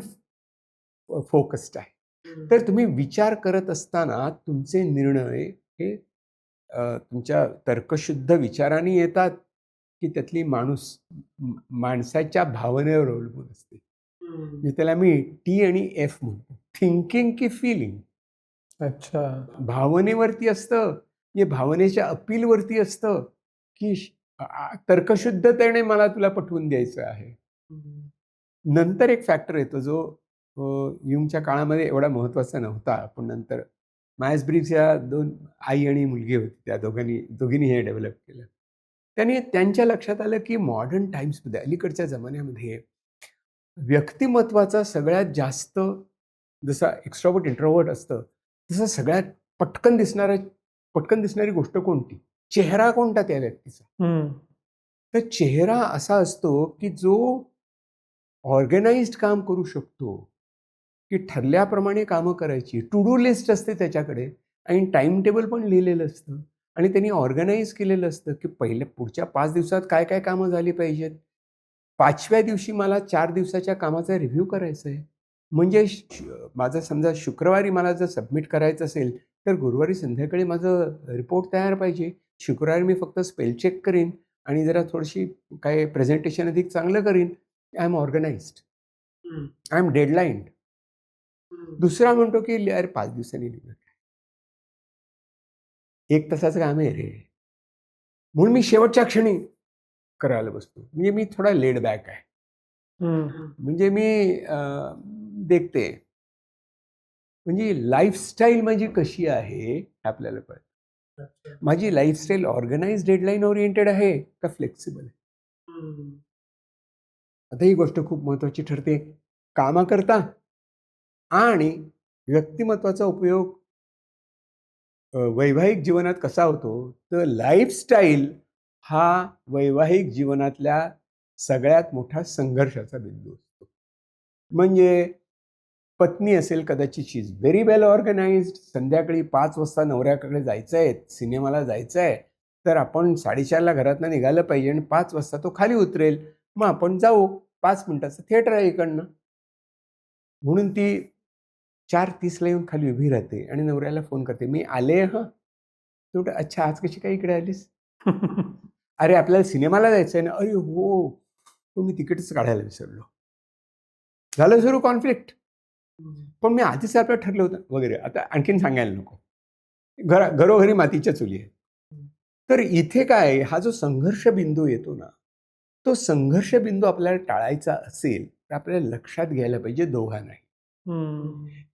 फोकस्ड आहे. तर तुम्ही विचार करत असताना तुमचे निर्णय हे तुमच्या तर्कशुद्ध विचाराने येतात, की त्यातली माणसाच्या भावनेवर अवलंबून असते. म्हणजे त्याला मी टी आणि एफ म्हणतो. थिंकिंग की फिलिंग. अच्छा. भावनेवरती असतं, म्हणजे भावनेच्या अपीलवरती असतं, की तर्कशुद्धतेने मला तुला पटवून द्यायचं आहे. नंतर एक फॅक्टर येतो जो युंगच्या काळामध्ये एवढा महत्त्वाचा नव्हता. पण नंतर मायर्स ब्रिग्स या 2 आई आणि मुलगी होती. त्या दोघींनी हे डेव्हलप केलं. त्यांच्या लक्षात आलं, की मॉडर्न टाईम्समध्ये अलीकडच्या जमान्यामध्ये व्यक्तिमत्त्वाचा सगळ्यात जास्त जसा एक्स्ट्रोव्हर्ट, इंट्रोव्हर्ट असतं, तसं सगळ्यात पटकन दिसणारी गोष्ट कोणती? चेहरा कोणता त्या व्यक्तीचा? तर चेहरा असा असतो, की जो ऑर्गनाइज्ड काम करू शकतो, की ठरल्याप्रमाणे कामं करायची. टू डू लिस्ट असते त्याच्याकडे आणि टाईम टेबल पण लिहिलेलं असतं आणि त्यांनी ऑर्गनाइज केलेलं असतं, की पुढच्या 5 दिवसात काय कामं झाली पाहिजेत. 5व्या दिवशी मला 4 दिवसाच्या कामाचा रिव्ह्यू करायचा आहे. म्हणजे माझं समजा शुक्रवारी मला जर सबमिट करायचं असेल, तर गुरुवारी संध्याकाळी माझं रिपोर्ट तयार पाहिजे. शुक्रवारी मी फक्त स्पेल चेक करीन आणि जरा थोडीशी काय प्रेझेंटेशन अधिक चांगलं करीन. I am organized. I am deadlined. दुसरा म्हणतो, की अरे 5 दिवसांनी लिहूया. 1 तासाचं काम आहे रे. म्हणून मी शेवटच्या क्षणी करायला बसतो. म्हणजे मी थोडा लेड बॅक आहे. म्हणजे मी देखते. म्हणजे लाईफस्टाईल माझी कशी आहे हे आपल्याला कळतं. माझी लाईफस्टाईल ऑर्गनाइज्ड डेडलाईन ओरिएंटेड आहे का फ्लेक्सिबल आहे? आता ही गोष्ट खूप महत्त्वाची ठरते कामाकरता आणि व्यक्तिमत्त्वाचा उपयोग वैवाहिक जीवनात कसा होतो, तर लाईफस्टाईल हा वैवाहिक जीवनातल्या सगळ्यात मोठा संघर्षाचा बिंदू असतो. म्हणजे पत्नी असेल कदाचित शी इज व्हेरी वेल ऑर्गनाइज्ड. संध्याकाळी 5 वाजता नवऱ्याकडे जायचं आहे, सिनेमाला जायचं आहे, तर आपण 4:30ला घरातनं निघालं पाहिजे आणि 5 वाजता तो खाली उतरेल. मग आपण जाऊ. 5 मिनिटाचं थिएटर आहे इकडनं. म्हणून ती 4:30ला येऊन खाली उभी राहते आणि नवऱ्याला फोन करते, "मी आले हं." तो म्हणतो, "अच्छा, आज कशी काय इकडे आलीस?" "अरे, आपल्याला सिनेमाला जायचं आहे ना." "अरे हो, तो मी तिकीटच काढायला विसरलो." झालं सुरू कॉन्फ्लिक्ट. पण मी आधीच आपलं ठरलं होतं वगैरे. आता आणखीन सांगायला नको. घरोघरी मातीच्या चुली आहेत. तर इथे काय हा जो संघर्ष बिंदू येतो ना, तो संघर्ष बिंदू आपल्याला टाळायचा असेल, तर आपल्याला लक्षात घ्यायला पाहिजे दोघांनाही.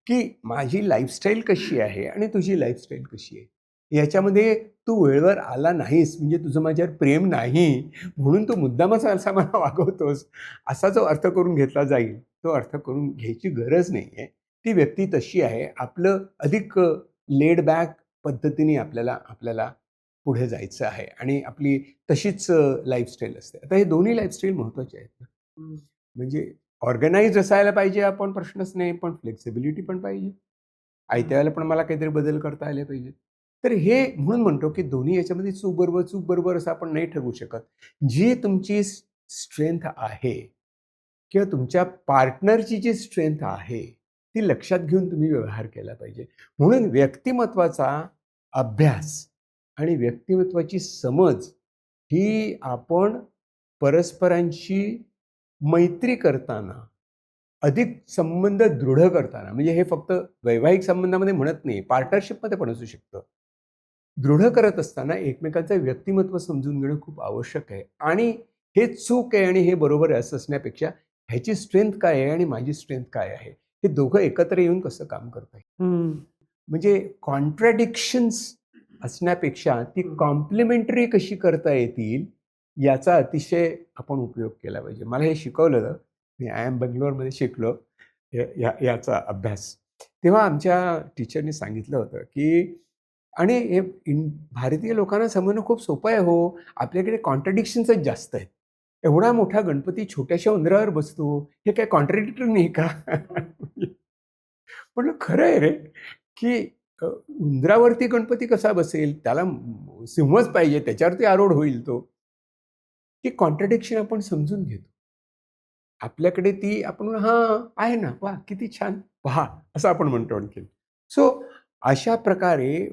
की माझी लाईफस्टाईल कशी आहे आणि तुझी लाईफस्टाईल कशी आहे. याच्यामध्ये तू वेळेवर आला नाहीस म्हणजे तुझं माझ्यावर प्रेम नाही, म्हणून तू मुद्दामच असा मला वागवतोस, असा जो अर्थ करून घेतला जाईल, तो अर्थ करून घ्यायची गरज नाही आहे. ती व्यक्ती तशी आहे. आपलं अधिक लेड बॅक पद्धतीने आपल्याला पुढे जायचं आहे आणि आपली तशीच लाईफस्टाईल असते. आता हे दोन्ही लाईफस्टाईल महत्त्वाचे आहेत ना. म्हणजे ऑर्गनाइज्ड असायला पाहिजे आपण, प्रश्नच नाही, पण फ्लेक्सिबिलिटी पण पाहिजे. आयत्या वेळेला पण मला काहीतरी बदल करता आले पाहिजेत. तर हे म्हणून म्हणतो, की दोन्ही याच्यामध्ये चूक बरोबर असं आपण नाही ठरवू शकत. जी तुमची स्ट्रेंथ आहे किंवा तुमच्या पार्टनरची जी स्ट्रेंथ आहे, ती लक्षात घेऊन तुम्ही व्यवहार केला पाहिजे. म्हणून व्यक्तिमत्त्वाचा अभ्यास आणि व्यक्तिमत्त्वाची समज ही आपण परस्परांशी मैत्री करताना, अधिक संबंध दृढ करताना, म्हणजे हे फक्त वैवाहिक संबंधामध्ये म्हणत नाही, पार्टनरशिपमध्ये पण असू शकतं. दृढ करत असताना एकमेकांचं व्यक्तिमत्व समजून घेणं खूप आवश्यक आहे आणि हे चूक आहे आणि हे बरोबर आहे असं असण्यापेक्षा ह्याची स्ट्रेंथ काय आहे आणि माझी स्ट्रेंथ काय आहे, हे दोघं एकत्र येऊन कसं काम करत आहे. म्हणजे कॉन्ट्रॅडिक्शन्स असण्यापेक्षा ती कॉम्प्लिमेंटरी कशी करता येतील याचा अतिशय आपण उपयोग केला पाहिजे. मला हे शिकवलं, मी IIM बंगलोरमध्ये शिकलो याचा अभ्यास. तेव्हा आमच्या टीचरनी सांगितलं होतं, की आणि हे भारतीय लोकांना समजणं खूप सोपं आहे हो. आपल्याकडे कॉन्ट्रडिक्शन्सच जास्त आहेत. एवढा मोठा गणपती छोट्याशा उंदरावर बसतो, हे काय कॉन्ट्रडिक्टरी नाही का? म्हटलं खरं आहे रे, की उंदरावरती गणपती कसा बसेल? त्याला सिंहच पाहिजे, त्याच्यावरती आरूढ होईल तो. ती कॉन्ट्रडिक्शन आपण समजून घेतो. आपल्याकडे ती आपण हां, आहे ना, वाह! किती छान, पहा, असं आपण म्हणतो आणखीन. सो अशा प्रकारे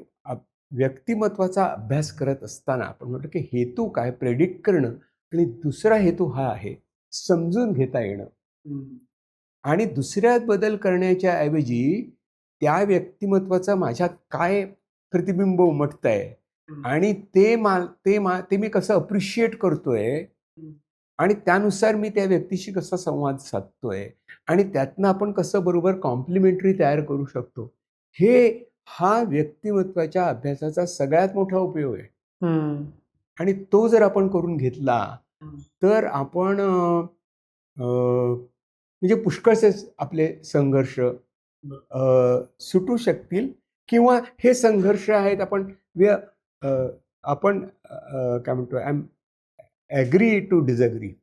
व्यक्तिमत्त्वाचा अभ्यास करत असताना आपण म्हणतो, की हेतू काय प्रेडिक्ट करणं आणि दुसरा हेतू हा आहे, समजून घेता येणं. आणि दुसऱ्यात बदल करण्याच्या ऐवजी त्या व्यक्तिमत्त्वाचं माझ्यात काय प्रतिबिंब उमटतंय आणि ते मी कसं अप्रिशिएट करतोय आणि त्यानुसार मी त्या व्यक्तीशी कसा संवाद साधतोय आणि त्यातनं आपण कसं बरोबर कॉम्प्लिमेंटरी तयार करू शकतो. हा व्यक्तिमत्त्वाच्या अभ्यासाचा सगळ्यात मोठा उपयोग आहे. आणि तो जर आपण करून घेतला, तर आपण म्हणजे पुष्कळसे आपले संघर्ष सुटू शकतील किंवा हे संघर्ष आहेत अ, आपण काय म्हणतो ॲग्री टू डिसॲग्री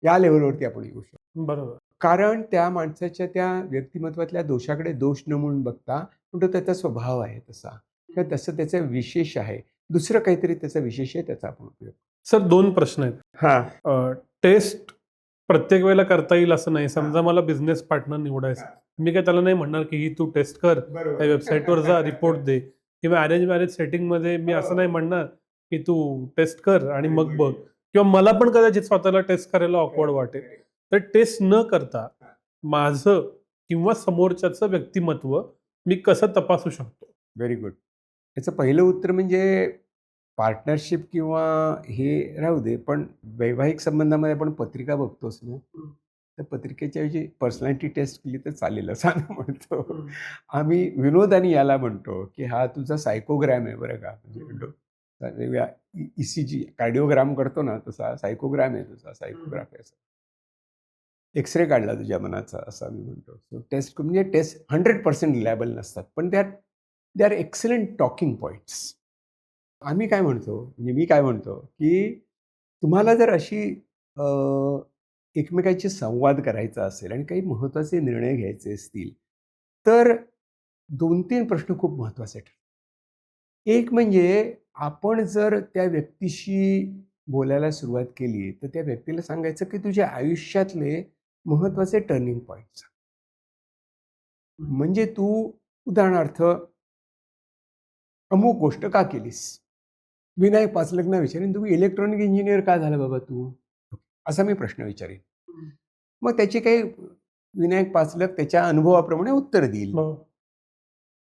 या लेव्हलवरती आपण येऊ शकतो. बरोबर. कारण त्या माणसाच्या त्या व्यक्तिमत्वातल्या दोषाकडे दोष न म्हणून बघता, पण तो त्याचा स्वभाव आहे तसा किंवा तसं त्याचं विशेष आहे. दुसरं काहीतरी त्याचा विशेष आहे, त्याचा आपण उपयोग. सर 2 प्रश्न आहेत. हां. टेस्ट प्रत्येक वेळेला करता येईल असं नाही. समजा मला बिझनेस पार्टनर निवडायचा. मी काय त्याला नाही म्हणणार, की ही तू टेस्ट कर, त्या वेबसाईटवर जा, रिपोर्ट दे किंवा अरेंज मॅरेज सेटिंगमध्ये मी असं नाही म्हणणार, की तू टेस्ट कर आणि मग बघ किंवा मला पण कदाचित स्वतःला टेस्ट करायला ऑकवर्ड वाटेल. तर टेस्ट न करता माझं किंवा समोरच्याचं व्यक्तिमत्व मी कसं तपासू शकतो? Very good. याचं पहिलं उत्तर म्हणजे पार्टनरशिप किंवा हे राहू दे, पण वैवाहिक संबंधामध्ये आपण पत्रिका बघतोच ना, तर पत्रिकेच्या ऐवजी पर्सनॅलिटी टेस्ट केली तर चालेल असं आम्ही म्हणतो. आम्ही विनोदाने याला म्हणतो, की हा तुझा सायकोग्राम आहे बरं का. म्हणजे ECG कार्डिओग्राम करतो ना, तसा सायकोग्राम आहे तुझा, सायकोग्राफ आहे असं. एक्स-रे काढला तुझ्या मनाचा असं आम्ही म्हणतो. सो टेस्ट म्हणजे टेस्ट 100% रिलायबल नसतात, पण they are excellent talking points. आम्ही काय म्हणतो, म्हणजे मी काय म्हणतो, की तुम्हाला जर अशी अ, एकमेकांशी संवाद करायचा असेल आणि काही महत्त्वाचे निर्णय घ्यायचे असतील, तर 2-3 प्रश्न खूप महत्त्वाचे ठरतात. एक म्हणजे आपण जर त्या व्यक्तीशी बोलायला सुरुवात केली, तर त्या व्यक्तीला सांगायचं, की तुझ्या आयुष्यातले महत्त्वाचे टर्निंग पॉइंट्स. म्हणजे तू उदाहरणार्थ अमुक गोष्ट का केलीस? विनायक पाचलकना विचारेन, तुम्ही इलेक्ट्रॉनिक इंजिनियर का झाला बाबा तू? असा मी प्रश्न विचारेन. मग त्याचे काही विनायक पाचलक त्याच्या अनुभवाप्रमाणे उत्तर देईल. हो.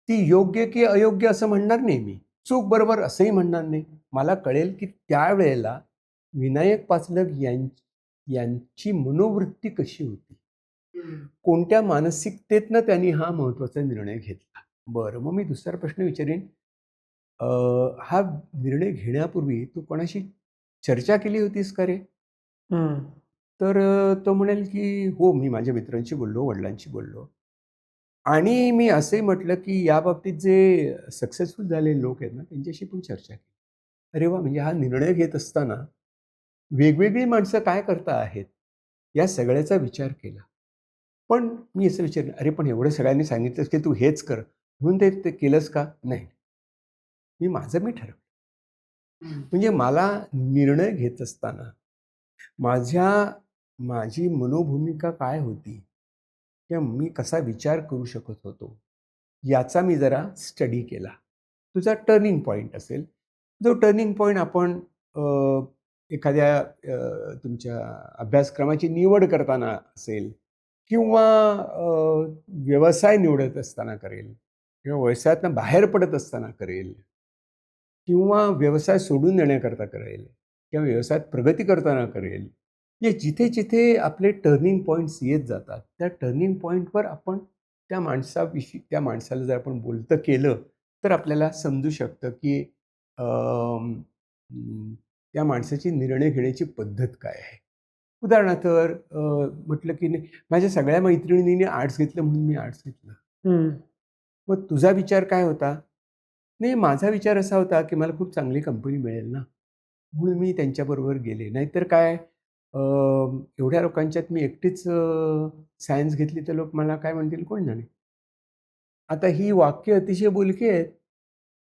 ती योग्य की अयोग्य असं म्हणणार नाही मी. चूक बरोबर असंही म्हणणार नाही. मला कळेल की त्यावेळेला विनायक पाचलक यांची मनोवृत्ती कशी होती. कोणत्या मानसिकतेतनं त्यांनी हा महत्त्वाचा निर्णय घेतला. बरं, मग मी दुसरा प्रश्न विचारेन, हा निर्णय घेण्यापूर्वी तू कोणाशी चर्चा केली होतीस का रे? तर तो म्हणेल की हो, मी माझ्या मित्रांशी बोललो, वडिलांशी बोललो. आणि मी असंही म्हटलं की याबाबतीत जे सक्सेसफुल झालेले लोक आहेत ना, त्यांच्याशी पण चर्चा केली. अरे वाह! म्हणजे हा निर्णय घेत असताना वेगवेगळी माणसं काय करता आहेत, या सगळ्याचा विचार केला. पण मी असं विचारलं, "अरे पण एवढं सगळ्यांनी सांगितलंस की तू हेच कर, म्हणून ते केलंस का?" नाही. मी ठरवलं. म्हणजे मला निर्णय घेत असताना माझी मनोभूमिका काय होती? किंवा मी कसा विचार करू शकत होतो, याचा मी जरा स्टडी केला. तुझा टर्निंग पॉइंट असेल. जो टर्निंग पॉइंट आपण एखाद्या तुमच्या अभ्यासक्रमाची निवड करताना असेल किंवा व्यवसाय निवडत असताना करेल किंवा व्यवसायातनं बाहेर पडत असताना करेल किंवा व्यवसाय सोडून देण्याकरता करेल किंवा व्यवसायात प्रगती करताना करेल. म्हणजे जिथे-जिथे आपले टर्निंग पॉइंट्स येत जातात, त्या टर्निंग पॉइंटवर आपण त्या माणसाला जर आपण बोलतं केलं, तर आपल्याला समजू शकतं की त्या माणसाची निर्णय घेण्याची पद्धत काय आहे. उदाहरणार्थ म्हटलं की नाही, माझ्या सगळ्या मैत्रिणींनी आर्ट्स घेतलं म्हणून मी आर्ट्स घेतलं. मग तुझा विचार काय होता? नाही, माझा विचार असा होता, की मला खूप चांगली कंपनी मिळेल ना, म्हणून मी त्यांच्याबरोबर गेले. नाहीतर काय एवढ्या लोकांच्यात मी एकटीच सायन्स घेतली तर लोक मला काय म्हणतील कोण जाणे. आता ही वाक्य अतिशय बोलकी आहेत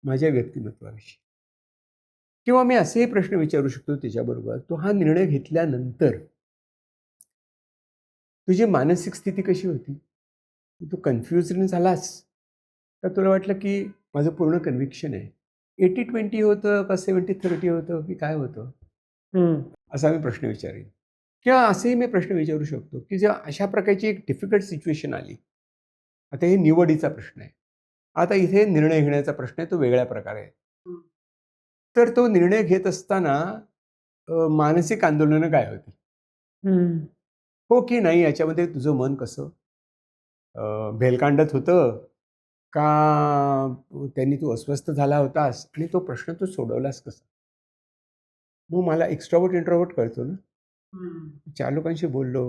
माझ्या व्यक्तिमत्त्वाविषयी. किंवा मी असेही प्रश्न विचारू शकतो त्याच्याबरोबर, "तू हा निर्णय घेतल्यानंतर तुझी मानसिक स्थिती कशी होती? तू कन्फ्युज्ड झालास? का तुला वाटलं की माझं पूर्ण कन्व्हिक्शन आहे?" 80-20 होतं का 70-30 होतं की काय होतं? हं. असा मी प्रश्न विचारेन. किंवा असेही मी प्रश्न विचारू शकतो, की जेव्हा अशा प्रकारची एक डिफिकल्ट सिच्युएशन आली. आता हे निवडीचा प्रश्न आहे. आता इथे निर्णय घेण्याचा प्रश्न आहे, तो वेगळ्या प्रकारे आहे. तर तो निर्णय घेत असताना मानसिक आंदोलनं काय होती? हं. हो की नाही याच्यामध्ये तुझं मन कसं भेलकांडत होतं का त्यांनी तू अस्वस्थ झाला होतास आणि तो प्रश्न तू सोडवलास कसा? मग मला एक्स्ट्रोव्हर्ट इंट्रोव्हर्ट कळतो ना. हं. 4 लोकांशी बोललो.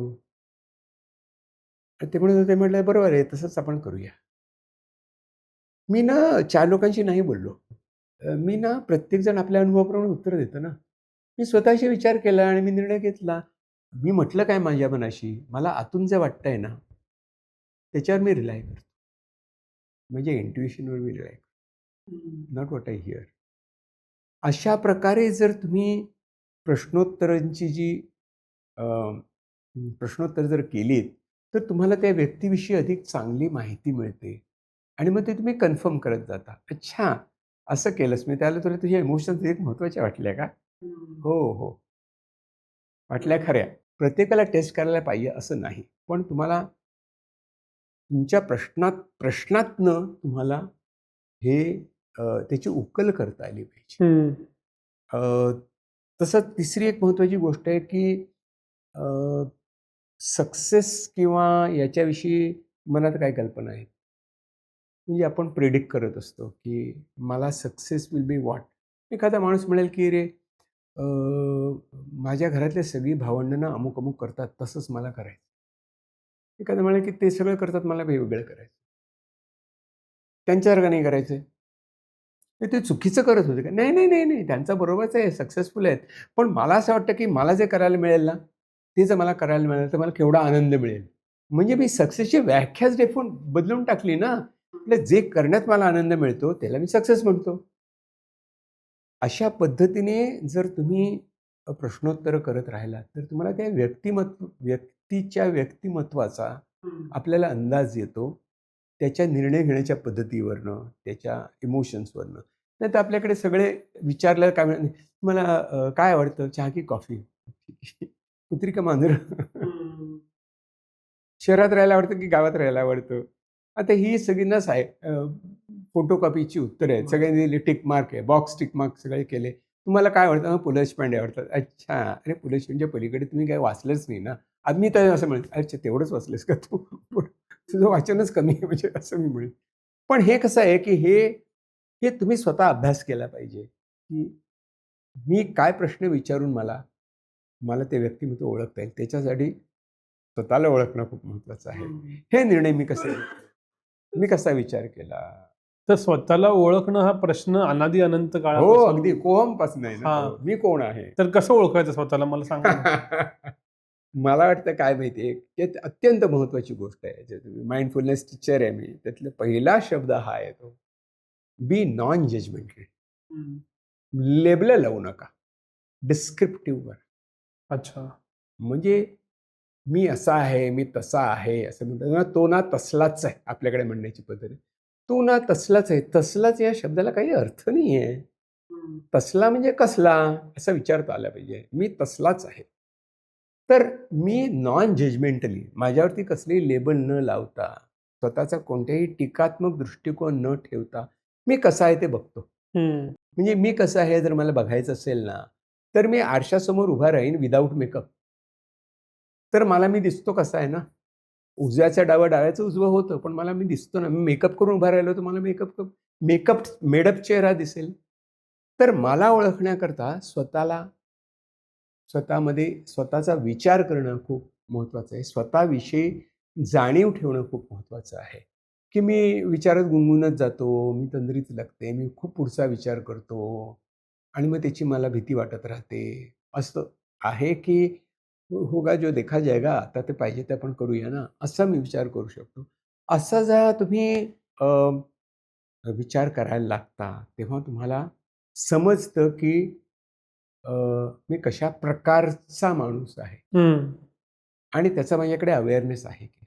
तर ते म्हणत होते, म्हटलं बरोबर आहे तसंच आपण करूया. मी ना 4 लोकांशी नाही बोललो. मी ना प्रत्येकजण आपल्या अनुभवाप्रमाणे उत्तर देतं ना. मी स्वतःशी विचार केला आणि मी निर्णय घेतला. मी म्हटलं काय माझ्या मनाशी, मला आतून जे वाटतंय ना, त्याच्यावर मी रिलाय करतो. म्हणजे इंट्युइशनवर मी रिलाय करतो. Not what I hear. अशा प्रकारे जर तुम्ही प्रश्नोत्तरांची जी अ, प्रश्नोत्तर जर केलीत, तर तुम्हाला त्या व्यक्तीविषयी अधिक चांगली माहिती मिळते आणि मग ते तुम्ही कन्फर्म करत जाता. अच्छा, असं केलंस मी त्याला तुला तुझ्या इमोशन्स एक महत्त्वाच्या वाटल्या का? हो, हो. वाटल्या खऱ्या. प्रत्येकाला टेस्ट करायला पाहिजे असं नाही. पण तुम्हाला तुमच्या प्रश्नातनं तुम्हाला हे त्याची उकल करता आली पाहिजे. हं. अ, तसंच तिसरी एक महत्त्वाची गोष्ट आहे, की सक्सेस किंवा याच्याविषयी मनात काय कल्पना आहे? म्हणजे आपण प्रिडिक्ट करत असतो, की मला सक्सेस विल बी व्हॉट? एखादा माणूस म्हणेल, की "रे अ, माझ्या घरातले सगळी भावंडं ना अमुक-अमुक करतात, तसंच मला करायचं." एखादा म्हणेल, की "ते सगळं करतात, मला वेगवेगळं करायचं." त्यांच्यासारखं नाही करायचं. तर ते चुकीचं करत होते का? नाही, नाही, नाही, नाही. त्यांचं बरोबरच आहे, सक्सेसफुल आहेत. पण मला असं वाटतं, की मला जे करायला मिळेल ना, ते जर मला करायला मिळालं, तर मला केवढा आनंद मिळेल. म्हणजे मी सक्सेसची व्याख्याच बदलून टाकली ना. म्हटलं जे करण्यात मला आनंद मिळतो, त्याला मी सक्सेस म्हणतो. अशा पद्धतीने जर तुम्ही प्रश्नोत्तरं करत राहिलात, तर तुम्हाला त्या व्यक्तीच्या व्यक्तिमत्त्वाचा आपल्याला अंदाज येतो. त्याच्या निर्णय घेण्याच्या पद्धतीवरनं, त्याच्या इमोशन्सवरनं. नाहीतर आपल्याकडे सगळे विचारलं काय म्हणे, "तुम्हाला काय आवडतं? चहा की कॉफी?" कुत्री का मांजर? शहरात राहायला आवडतं की गावात राहायला आवडतं? आता ही सगळींनाच आहे. फोटोकॉपीची उत्तरं आहेत. सगळ्यांनी दिली टिक मार्क आहे. बॉक्स टिक मार्क सगळे केले. तुम्हाला काय आवडतं? पु ल देशपांडे आवडतात. अच्छा. अरे पु ल देशपांडेच्या पलीकडे तुम्ही काही वाचलंच नाही ना. आज मी तर असं म्हणेन, "अच्छा तेवढंच वाचलंस का तू? तुझं वाचनच कमी आहे." म्हणजे असं मी म्हणेन. पण हे कसं आहे की हे हे तुम्ही स्वतः अभ्यास केला पाहिजे, की मी काय प्रश्न विचारून मला मला ते व्यक्तिमत्व ओळखता येईल. त्याच्यासाठी स्वतःला ओळखणं खूप महत्त्वाचं आहे. हे निर्णय मी कसे घेतले? मी कसा विचार केला? तर स्वतःला ओळखणं हा प्रश्न अनादी अनंत हो, काळापासून अगदी कोहमपासून आहे ना हां. तो. मी कोण आहे? तर कसं ओळखायचं स्वतःला मला सांगा ना? मला वाटतं काय माहिती आहे, की अत्यंत महत्त्वाची गोष्ट आहे. जे तुम्ही माइंडफुलनेस टीचर आहे मी. त्यातला पहिला शब्द हा आहे तो. बी नॉन जजमेंटल. हं. लेबलं लावू नका. डिस्क्रिप्टिव्हवर. अच्छा. म्हणजे मी असा आहे, मी तसा आहे, असं म्हणतात ना, तो ना तसलाच आहे, आपल्याकडे म्हणण्याची पद्धत आहे. तो ना तसलाच आहे. तसलाच या शब्दाला काही अर्थ नाही आहे. तसला म्हणजे कसला? असा विचारता आला पाहिजे. मी तसलाच आहे. तर मी नॉन जजमेंटली माझ्यावरती कसली लेबल न लावता, स्वतःचा कोणत्याही टीकात्मक दृष्टिकोन न ठेवता, मी कसा आहे ते बघतो. हं. म्हणजे मी कसं आहे जर मला बघायचं असेल ना, तर मी आरशासमोर उभा राहीन विदाऊट मेकअप. तर मला मी दिसतो कसा आहे ना, उजव्याचं डावं, डाव्याचं उजवं होतं, पण मला मी दिसतो ना, मी मेकअप करून उभा राहिलो तर मला मेकअप मेडअप चेहरा दिसेल. तर मला ओळखण्याकरता स्वतःमध्ये स्वतःचा विचार करणं खूप महत्त्वाचं आहे. स्वतःविषयी जाणीव ठेवणं खूप महत्त्वाचं आहे, की मी विचारात गुंगूनच जातो, मी तंद्रीत लागते, मी खूप पुढचा विचार करतो आणि मग त्याची मला भीती वाटत राहते. असं आहे की होगा जो देखा जाएगा, आता ते पाहिजे ते आपण करूया ना, असा मी विचार करू शकतो. असा जेव्हा तुम्ही अ, विचार करायला लागता, तेव्हा तुम्हाला समजतं की अ, मी कशा प्रकारचा माणूस आहे हम्म. आणि त्याचा माझ्याकडे अवेअरनेस आहे की.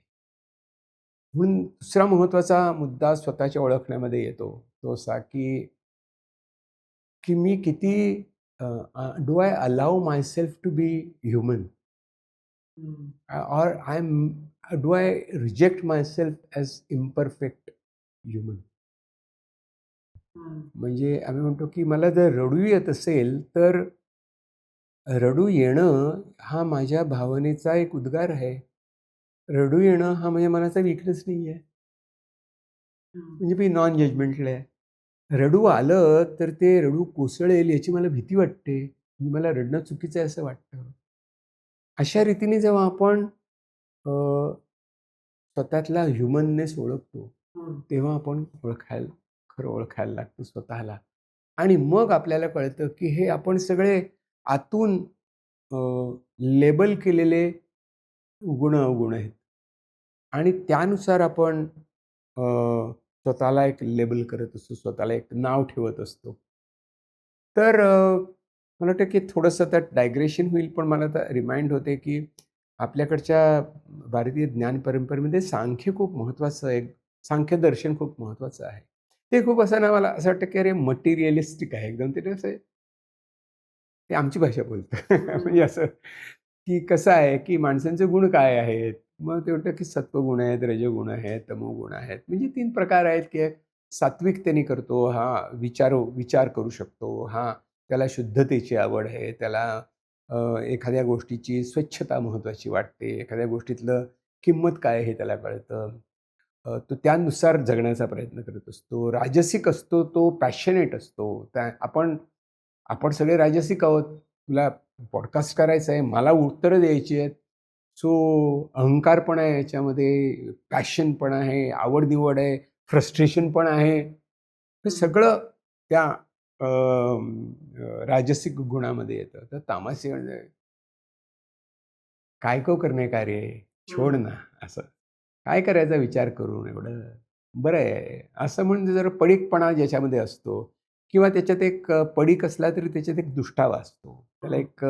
म्हणून दुसरा महत्त्वाचा मुद्दा स्वतःच्या ओळखण्यामध्ये येतो, तो असा की मी किती do I allow myself to be human hmm. Or do I reject myself as imperfect human. Hmm. म्हणजे आम्ही म्हणतो की मला जर रडू येत असेल तर रडू येणं हा माझ्या भावनेचा एक उद्गार आहे. रडू येणं हा म्हणजे मनाचा वीकनेस नाही आहे. म्हणजे मी नॉन जजमेंटल आहे. रडू आलं तर ते रडू कोसळेल याची मला भीती वाटते. म्हणजे मला रडणं चुकीचं आहे असं वाटतं. अशा रीतीने जेव्हा आपण अ, स्वतःतला ह्युमननेस ओळखतो, हम्म. तेव्हा आपण खरं ओळखायला लागतो स्वतःला. आणि मग आपल्याला कळतं की हे आपण सगळे आतून लेबल केलेले गुण-अवगुण आहेत. आणि त्यानुसार आपण स्वतःला एक लेबल करत असतो, स्वतःला एक नाव ठेवत असतो. तर मला वाटतं की थोडंसं त्यात डायग्रेशन होईल, पण मला आता रिमाइंड होते की आपल्याकडच्या भारतीय ज्ञान परंपरेमध्ये सांख्य खूप महत्त्वाचं आहे. सांख्य दर्शन खूप महत्त्वाचं आहे. ते खूप असं ना मला असं वाटतं की अरे मटेरिअलिस्टिक आहे एकदम. ते कसं आहे, ते आमची भाषा बोलतं. म्हणजे असं की कसं आहे की माणसांचे गुण काय आहेत? मग ते म्हणतात की सत्वगुण आहेत, रजोगुण आहेत, तमोगुण आहेत. म्हणजे 3 प्रकार आहेत की सात्विकतेने करतो, हा विचार करू शकतो, हा त्याला शुद्धतेची आवड आहे, त्याला एखाद्या गोष्टीची स्वच्छता महत्त्वाची वाटते, एखाद्या गोष्टीतलं किंमत काय आहे हे त्याला कळतं. तो त्यानुसार जगण्याचा प्रयत्न करत असतो. राजसिक असतो तो पॅशनेट असतो. आपण आपण सगळे राजसिक आहोत. तुला पॉडकास्ट करायचा आहे, मला उत्तरं द्यायची आहेत. सो अहंकार पण आहे याच्यामध्ये, पॅशन पण आहे, आवड-निवड आहे, फ्रस्ट्रेशन पण आहे. हे सगळं त्या राजसिक गुणामध्ये येतं. तर तामसिक म्हणजे "काय को करने का रे? छोड ना." असं. काय करायचा विचार करून एवढं? बरं आहे. असं म्हणजे जरा पडीकपणा ज्याच्यामध्ये असतो किंवा त्याच्यात एक पडीक असला तरी त्याच्यात एक दुष्टावा असतो. त्याला एक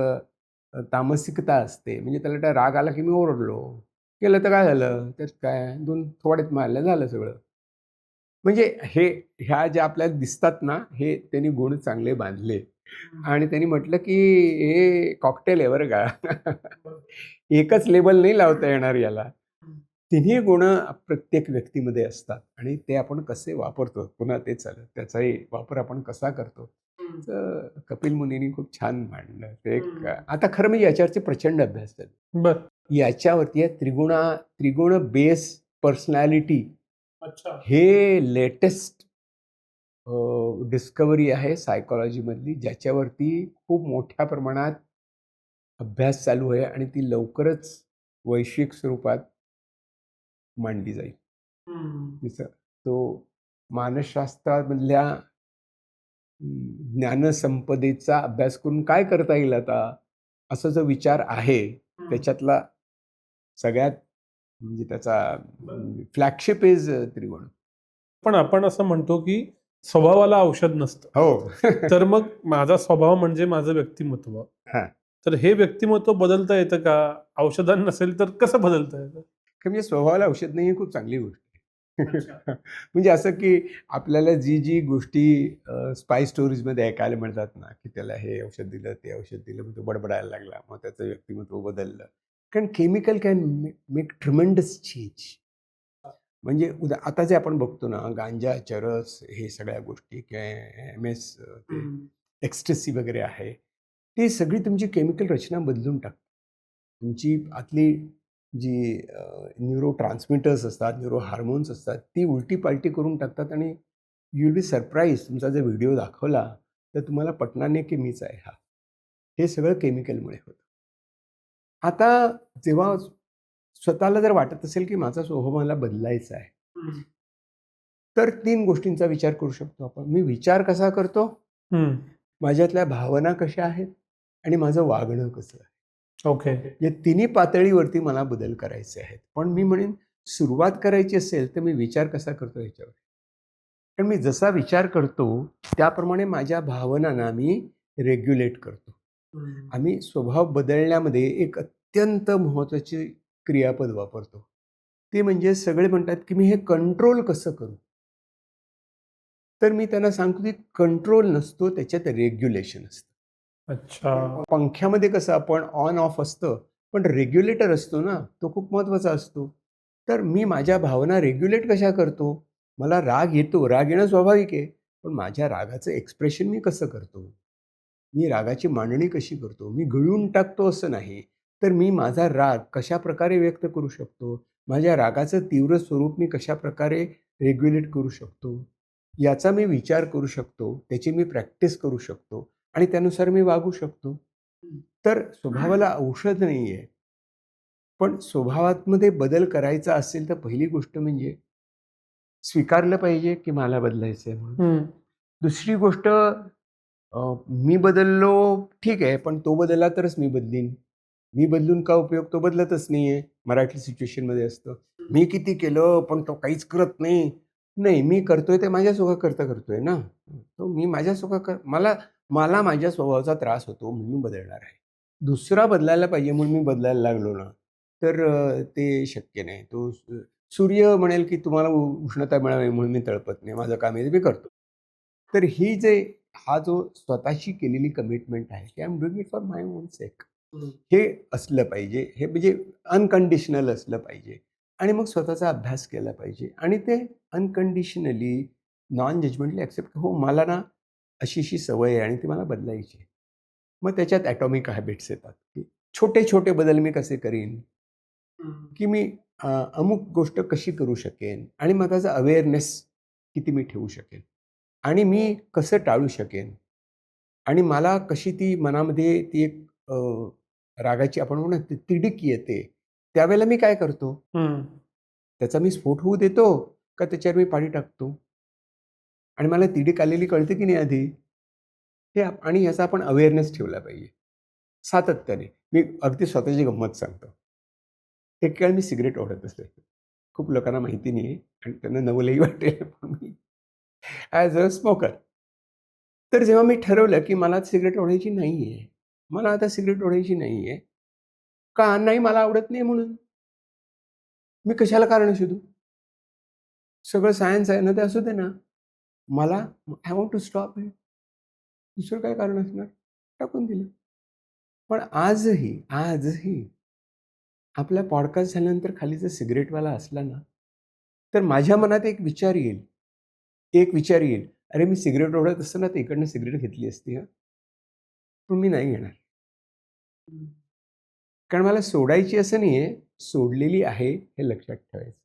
तामसिकता असते. म्हणजे त्याला त्या राग आला की मी ओरडलो. केलं तर काय झालं? त्यात काय? 2 थोबाडीत मारल्या झालं सगळं. म्हणजे ह्या ज्या आपल्याला दिसतात ना, हे त्यांनी गुण चांगले बांधले. आणि त्यांनी म्हटलं, की हे कॉकटेल आहे बरं का. एकच लेबल नाही लावता येणार याला. तिन्ही गुण प्रत्येक व्यक्तीमध्ये असतात आणि ते आपण कसे वापरतो, पुन्हा तेच आलं. त्याचाही वापर आपण कसा करतो. तर कपिल मुनींनी खूप छान मांडलं. ते एक आता खरं म्हणजे याच्यावरचे प्रचंड अभ्यास झाले. बर. याच्यावरती आहे त्रिगुण बेस पर्सनॅलिटी अच्छा. हे लेटेस्ट डिस्कव्हरी आहे सायकॉलॉजीमधली, ज्याच्यावरती खूप मोठ्या प्रमाणात अभ्यास चालू आहे आणि ती लवकरच वैश्विक स्वरूपात मांडली जाईल. तिचं तो मानसशास्त्रामधल्या ज्ञानसंपदेचा अभ्यास करून काय करता येईल आता, असा जो विचार आहे, त्याच्यातला सगळ्यात म्हणजे त्याचा फ्लॅगशिप इज त्रिगुण. पण आपण असं म्हणतो की स्वभावाला औषध नसतं. हो. तर मग माझा स्वभाव म्हणजे माझं व्यक्तिमत्व. हां. तर हे व्यक्तिमत्व बदलता येतं का? औषधां नसेल तर कसं बदलता येतं? म्हणजे स्वभावाला औषध नाही ही खूप चांगली गोष्ट आहे. अच्छा. म्हणजे असं की आपल्याला जी गोष्टी स्पाय स्टोरीजमध्ये ऐकायला मिळतात ना, की त्याला हे औषध दिलं, ते औषध दिलं, मग तो बडबडायला लागला. मग त्याचं व्यक्तिमत्व बदललं. कारण chemical can make tremendous change. म्हणजे आता जे आपण बघतो ना, गांजा, चरस हे सगळ्या गोष्टी किंवा एम-एस ते एक्स्टेसी वगैरे आहे. ती सगळी तुमची केमिकल रचना बदलून टाकतात. तुमची आतली जी न्यूरो ट्रान्समिटर्स असतात, न्यूरो हार्मोन्स असतात, ती उलटी-पालटी करून टाकतात आणि यू विल बी सरप्राईज. तुमचा जर व्हिडिओ दाखवला, तर तुम्हाला पटणार नाही की मीच आहे हा. हे सगळं केमिकलमुळे होतं. आता जेव्हा स्वतःला जर वाटत असेल की माझा स्वभाव मला बदलायचा आहे. तर 3 गोष्टींचा विचार करू शकतो आपण. मी विचार कसा करतो, हम्म. माझ्यातल्या भावना कशा आहेत आणि माझं वागणं कसं आहे. ओके. या तिन्ही पातळीवरती मला बदल करायचे आहेत. पण मी म्हणेन सुरुवात करायची असेल तर मी विचार कसा करतो ह्याच्यावर. कारण मी जसा विचार करतो त्याप्रमाणे माझ्या भावनांना मी रेग्युलेट करतो. आम्ही स्वभाव बदलण्यामध्ये एक अत्यंत महत्त्वाची क्रियापद वापरतो. ते म्हणजे सगळे म्हणतात की मी हे कंट्रोल कसं करू. तर मी त्यांना सांगतो की कंट्रोल नसतो, त्याच्यात रेग्युलेशन असतं. अच्छा. पंख्यामध्ये कसं आपण ऑन ऑफ असतं, पण रेग्युलेटर असतो ना, तो खूप महत्त्वाचा असतो. तर मी माझ्या भावना रेग्युलेट कशा करतो? मला राग येतो, राग येणं स्वाभाविक आहे. पण माझ्या रागाचं एक्सप्रेशन मी कसं करतो? मी रागाची मांडणी कशी करतो? मी गिळून टाकतो असं नाही. तर मी माझा राग कशाप्रकारे व्यक्त करू शकतो? माझ्या रागाचं तीव्र स्वरूप मी कशाप्रकारे रेग्युलेट करू शकतो? याचा मी विचार करू शकतो, त्याची मी प्रॅक्टिस करू शकतो आणि त्यानुसार मी वागू शकतो. तर स्वभावाला औषध नाही आहे. पण स्वभावामध्ये बदल करायचा असेल तर पहिली गोष्ट म्हणजे स्वीकारलं पाहिजे की मला बदलायचं आहे म्हणून. हम्म. दुसरी गोष्ट मी बदललो ठीक आहे, पण तो बदलला तरच मी बदलीन. मी बदलून का उपयोग? तो बदलतच नाही आहे. मराठी सिच्युएशनमध्ये असतं. मी किती केलं पण तो काहीच करत नाही. नाही, मी करतोय ते माझ्या सुखाकरता करतोय ना. तो मी माझ्या मला मला माझ्या स्वभावाचा त्रास होतो म्हणून मी बदलणार आहे. दुसरा बदलायला पाहिजे म्हणून मी बदलायला लागलो ना, तर ते शक्य नाही. सूर्य म्हणेल की तुम्हाला उष्णता मिळावी म्हणून मी तळपत नाही. माझं काम आहे ते मी करतो. तर हा जो स्वतःशी केलेली कमिटमेंट आहे की I am doing it for my own sake. हे असलं पाहिजे. हे म्हणजे अनकंडिशनल असलं पाहिजे आणि मग स्वतःचा अभ्यास केला पाहिजे आणि ते अनकंडिशनली नॉन जजमेंटली ॲक्सेप्ट हो मला ना अशी सवय आहे आणि ती मला बदलायची आहे. मग त्याच्यात ॲटॉमिक हॅबिट्स येतात की छोटे-छोटे बदल मी कसे करीन? की मी अमुक गोष्ट कशी करू शकेन आणि मग त्याचा अवेअरनेस किती मी ठेवू शकेन आणि मी कसं टाळू शकेन आणि मला कशी ती मनामध्ये ती एक रागाची आपण म्हणू ना तिडीक येते. त्यावेळेला मी काय करतो? हम्म. त्याचा मी स्फोट होऊ देतो का त्याच्यावर मी पाणी टाकतो? आणि मला तिडीक आलेली कळते की नाही आधी? आणि ह्याचा आपण अवेअरनेस ठेवला पाहिजे. सातत्याने. मी अगदी स्वतःची गंमत सांगतो. एक वेळ मी सिगारेट ओढत असे. खूप लोकांना माहिती नाही आहे आणि त्यांना नवलही वाटेल पण मी ॲज अ स्मोकर. तर जेव्हा मी ठरवलं की मला सिगारेट ओढायची नाही आहे. मला आता सिगारेट ओढायची नाही आहे. का? नाही मला आवडत नाही म्हणून. मी कशाला कारणं शोधू? सगळं सायन्स आहे ना, ते असू दे ना. मला I want to stop it. दुसरं काय कारण असणार? टाकून दिलं. पण आजही आपला पॉडकास्ट झाल्यानंतर खाली जर सिगारेटवाला असला ना, तर माझ्या मनात एक विचार येईल, "अरे, मी सिगारेट ओढत असताना तर इकडनं सिगारेट घेतली असती हं." पण मी नाही घेणार. कारण मला सोडायची असं नाहीये, सोडलेली आहे हे लक्षात ठेवायचं.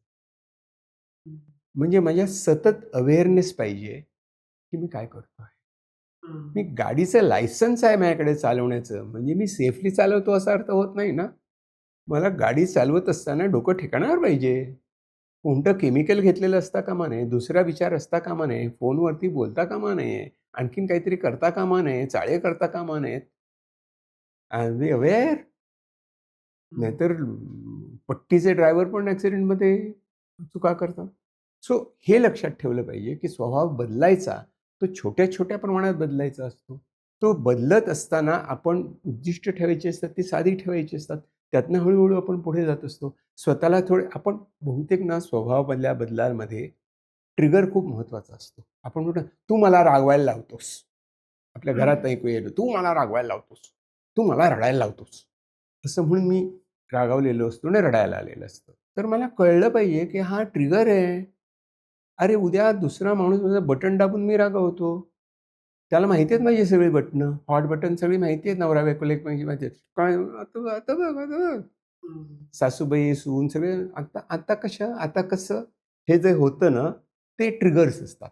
म्हणजे माझ्या सतत अवेअरनेस पाहिजे, की मी काय करतोय. मी गाडीचं लायसन्स आहे माझ्याकडे चालवण्याचं, म्हणजे मी सेफली चालवतो असा अर्थ होत नाही ना. मला गाडी चालवत असताना डोकं ठिकाणावर पाहिजे. कोणतं केमिकल घेतलेलं असता कामा नये, दुसरा विचार असता कामा नये, फोनवरती बोलता कामा नये, आणखीन काहीतरी करता कामा नये, चाळे करता कामा नयेत. Be aware. नाहीतर पट्टीचे ड्रायव्हर पण ॲक्सिडेंटमध्ये चुका करतात. सो हे लक्षात ठेवलं पाहिजे, की स्वभाव बदलायचा, तो छोट्या-छोट्या प्रमाणात बदलायचा असतो. तो बदलत असताना आपण उद्दिष्ट ठेवायची असतात, ती साधी ठेवायची असतात. त्यातनं हळू आपण पुढे जात असतो. स्वतःला आपण बहुतेक ना स्वभावामधल्या बदलांमध्ये ट्रिगर खूप महत्त्वाचा असतो. आपण म्हणतो, "तू मला रागवायला लावतोस." आपल्या घरात ऐकू येतं, "तू मला रागवायला लावतोस. तू मला रडायला लावतोस." असं म्हणून मी रागावलेलो असतो आणि रडायला आलेलं असतं. तर मला कळलं पाहिजे, की हा ट्रिगर आहे. अरे, उद्या दुसरा माणूस माझं बटन दाबून मी रागावतो. त्याला माहिती आहेत माझी सगळी बटणं, हॉट बटन सगळी माहिती आहेत नवरा-बायकोला एकमेकांची माहिती आहेत. काय आता आता बघ आता बघ. सासूबाई, सून सगळे आता कसं? हे जे होतं ना, ते ट्रिगर्स असतात.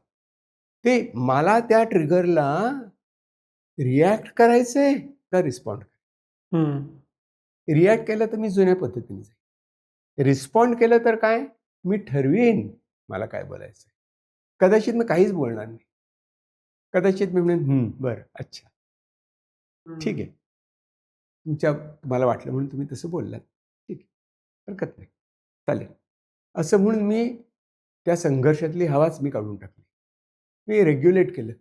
ते मला त्या ट्रिगरला रिॲक्ट करायचंय का रिस्पॉन्ड? हम्म. रिॲक्ट केलं तर मी जुन्या पद्धतीने जाईन. रिस्पॉन्ड केलं तर काय? मी ठरवीन मला काय बोलायचंय. कदाचित मी काहीच बोलणार नाही. कदाचित मी म्हणेन बरं, अच्छा, ठीक आहे. तुम्हाला वाटलं म्हणून तुम्ही तसं बोललात. ठीक आहे. हरकत नाही. चालेल. असं म्हणून मी त्या संघर्षातली हवाच मी काढून टाकली. मी रेग्युलेट केलं.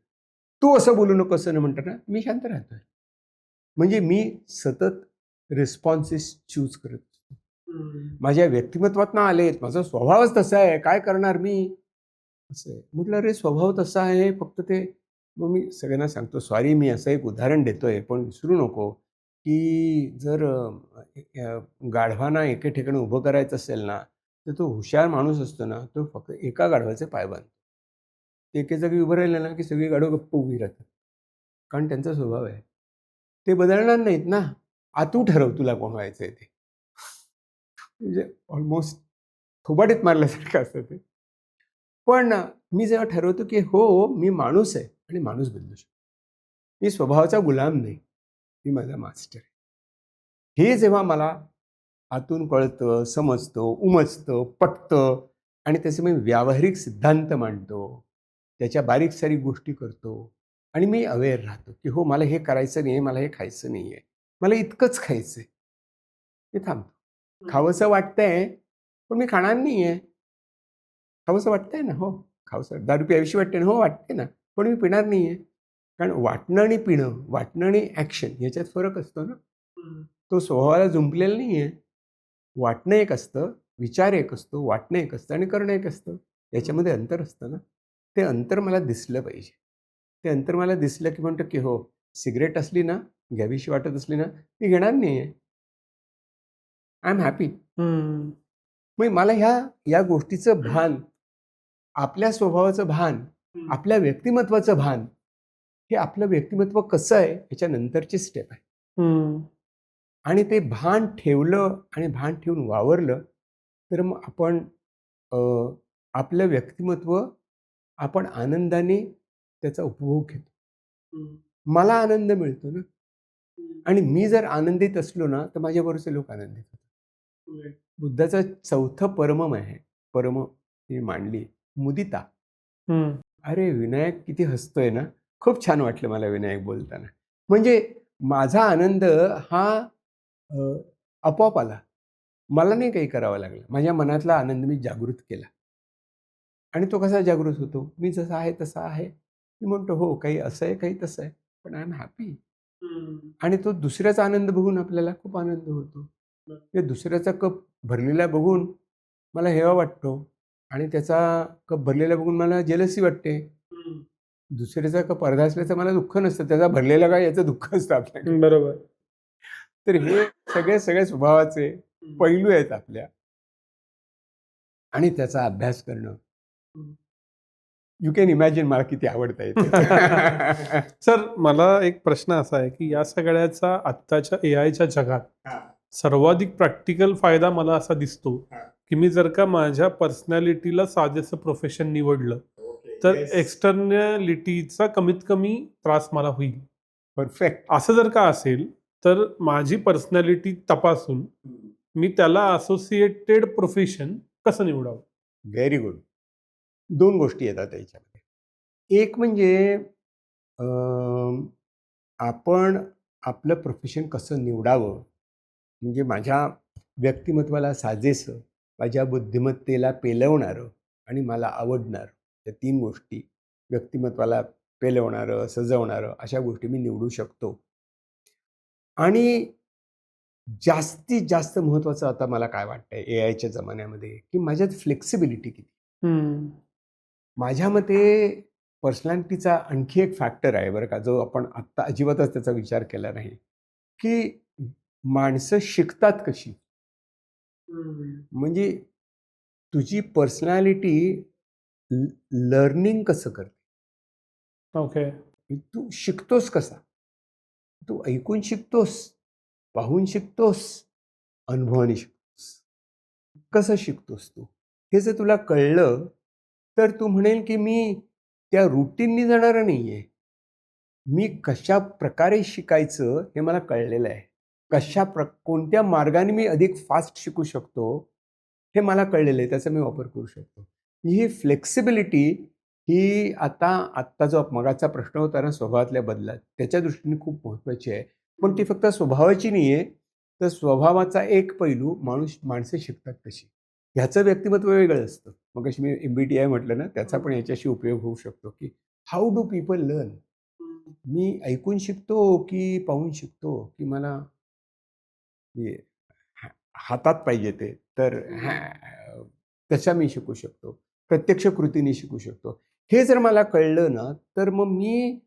तू असं बोलू नको असं न म्हणताना मी शांत राहतोय. म्हणजे मी सतत रिस्पॉन्सेस चूज करत असतो. माझ्या व्यक्तिमत्वातनं आलेत, माझा स्वभावच तसा आहे, काय करणार मी? असं आहे. म्हटलं अरे स्वभाव तसा आहे, फक्त ते मग मी सगळ्यांना सांगतो, सॉरी मी असं एक उदाहरण देतोय, पण विसरू नको की जर गाढवांना एके ठिकाणी उभं करायचं असेल ना, तर तो हुशार माणूस असतो ना, तो फक्त एका गाढवाचे पाय बांधतो. ते एके जागी उभं राहिलं ना, की सगळी गाढवं गप्प उभी राहतात. कारण त्यांचा स्वभाव आहे. ते बदलणार नाहीत ना. तू ठरव तुला कोण व्हायचंय ते. म्हणजे ऑलमोस्ट थोबाडीत मारल्यासारखं असतं ते. पण मी जेव्हा ठरवतो, की हो मी माणूस आहे आणि माणूस बदलू शकतो. मी स्वभावाचा गुलाम नाही. मी माझा मास्टर आहे. हे जेव्हा मला आतून कळतं, समजतं, उमजतं, पटतं आणि त्याचे मी व्यावहारिक सिद्धांत मांडतो. त्याच्या बारीक-सारीक गोष्टी करतो आणि मी अवेअर राहतो, की हो मला हे करायचं नाहीये, मला हे खायचं नाहीये. मला इतकंच खायचंय. मी थांबतो. खावंसं वाटतंय, पण मी खाणार नाहीये. खावंसं वाटतंय ना? हो, खावंसं. दारू प्यावीशी वाटते ना? हो, वाटते ना. पण मी पिणार नाहीये. कारण वाटणं आणि पिणं, वाटणं आणि ॲक्शन ह्याच्यात फरक असतो ना. तो स्वभावाला जुंपलेला नाहीये. वाटणं एक असतं, विचार एक असतो, वाटणं एक असतं आणि करणं एक असतं. याच्यामध्ये अंतर असतं ना. ते अंतर मला दिसलं पाहिजे. ते अंतर मला दिसलं की म्हणतो की हो, सिगारेट असली ना, घ्यावीशी वाटत असली ना, ती घेणार नाहीये. I am happy. मग मला या गोष्टीचं भान, आपल्या स्वभावाचं भान, आपल्या व्यक्तिमत्वाचं भान, हे आपलं व्यक्तिमत्व कसं आहे याच्या नंतरची स्टेप आहे. आणि ते भान ठेवलं आणि भान ठेवून वावरलं, तर मग आपण आपलं व्यक्तिमत्व आपण आनंदाने त्याचा उपभोग घेतो. मला आनंद मिळतो ना. आणि मी जर आनंदित असलो ना, तर माझ्याबरोबरचे लोक आनंदित होतात. बुद्धाचं चौथं परमम आहे. परम ही मांडली मुदिता. अरे विनायक किती हसतोय ना. खूप छान वाटलं मला विनायक बोलताना. म्हणजे माझा आनंद हा आपोआप आला. मला नाही काही करावं लागलं. माझ्या मनातला आनंद मी जागृत केला. आणि तो कसा जागृत होतो? मी जसा आहे तसा आहे. मी म्हणतो हो, काही असं आहे, काही तसं आहे. पण आय एम हॅपी. आणि तो दुसऱ्याचा आनंद बघून आपल्याला खूप आनंद होतो. ते दुसऱ्याचा कप भरलेला बघून मला हेवा वाटतो आणि त्याचा कप भरलेला बघून मला जेलसी वाटते. दुसऱ्याचा कप अर्धा असल्याचं मला दुःख नसतं. त्याचा भरलेला काय याचं दुःख असतं आपल्याकडे. बरोबर. तर हे सगळे स्वभावाचे पैलू आहेत आपल्या आणि त्याचा अभ्यास करणं. यू कॅन इमॅजिन मला किती आवडतं आहे. सर मला एक प्रश्न असा आहे की या सगळ्याचा आत्ताच्या एआयच्या जगात सर्वाधिक प्रॅक्टिकल फायदा मला असा दिसतो की मी जर का माझ्या पर्सनॅलिटीला साजेसं प्रोफेशन निवडलं तर एक्सटर्नॅलिटीचा कमीत कमी त्रास मला होईल. परफेक्ट. असं जर का असेल तर माझी पर्सनॅलिटी तपासून मी त्याला असोसिएटेड प्रोफेशन कसं निवडावं? Very good. 2 गोष्टी येतात त्याच्यामध्ये. एक म्हणजे आपण आपलं प्रोफेशन कसं निवडावं, म्हणजे माझ्या व्यक्तिमत्त्वाला साजेसं, माझ्या बुद्धिमत्तेला पेलवणारं आणि मला आवडणारं. त्या 3 गोष्टी व्यक्तिमत्त्वाला पेलवणारं, सजवणारं अशा गोष्टी मी निवडू शकतो. आणि जास्तीत जास्त महत्त्वाचं आता मला काय वाटतंय एआयच्या जमान्यामध्ये, की माझ्यात फ्लेक्सिबिलिटी किती. माझ्या मते पर्सनॅलिटीचा आणखी एक फॅक्टर आहे बरं का, जो आपण आत्ता अजिबातच त्याचा विचार केला नाही, की माणसं शिकतात कशी. म्हणजे तुझी पर्सनॅलिटी लर्निंग कसं करते. ओके. तू शिकतोस कसा. तू ऐकून शिकतोस, पाहून शिकतोस, अनुभवाने शिकतोस. कसं शिकतोस तू? हे जर तुला कळलं, तर तू म्हणेल की मी त्या रूटीननी जाणारा नाहीये. मी कशा प्रकारे शिकायचं हे मला कळलेलं आहे. कोणत्या मार्गाने मी अधिक फास्ट शिकू शकतो, हे मला कळलेलं आहे. त्याचा मी वापर करू शकतो. ही फ्लेक्सिबिलिटी ही आत्ता जो मगाचा प्रश्न होता ना स्वभावातल्या बदलात, त्याच्या दृष्टीने खूप महत्त्वाची आहे. पण ती फक्त स्वभावाची नाही आहे, तर स्वभावाचा एक पैलू माणसं शिकतात कशी. ह्याचं व्यक्तिमत्व वेगळं असतं. मगाशी मी MBTI म्हटलं ना, त्याचा पण याच्याशी उपयोग होऊ शकतो, की हाऊ डू पीपल लर्न? मी ऐकून शिकतो, की पाहून शिकतो, की मला म्हणजे हातात पाहिजे ते. तर तशा मी शिकू शकतो. प्रत्यक्ष कृतीने शिकू शकतो. हे जर मला कळलं ना, तर मग मी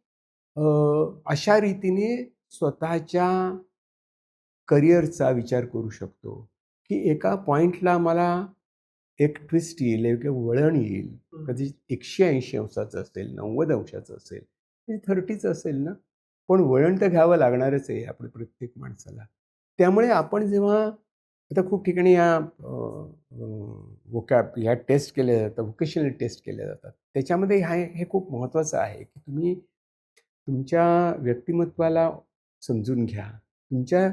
अ, अशा रीतीने स्वतःच्या करिअरचा विचार करू शकतो, की एका पॉइंटला मला एक ट्विस्ट येईल, एक वळण येईल. कधी 180 अंशाचं असेल, 90 अंशाचं असेल, ते 30चं असेल ना, पण वळण तर घ्यावं लागणारच आहे आपल्या प्रत्येक माणसाला. त्यामुळे आपण जेव्हा आता खूप ठिकाणी या वोकॅब ह्या टेस्ट केल्या जातात, व्होकेशनल टेस्ट केल्या जातात. त्याच्यामध्ये हे खूप महत्त्वाचं आहे, की तुम्ही तुमच्या व्यक्तिमत्त्वाला समजून घ्या. तुमच्या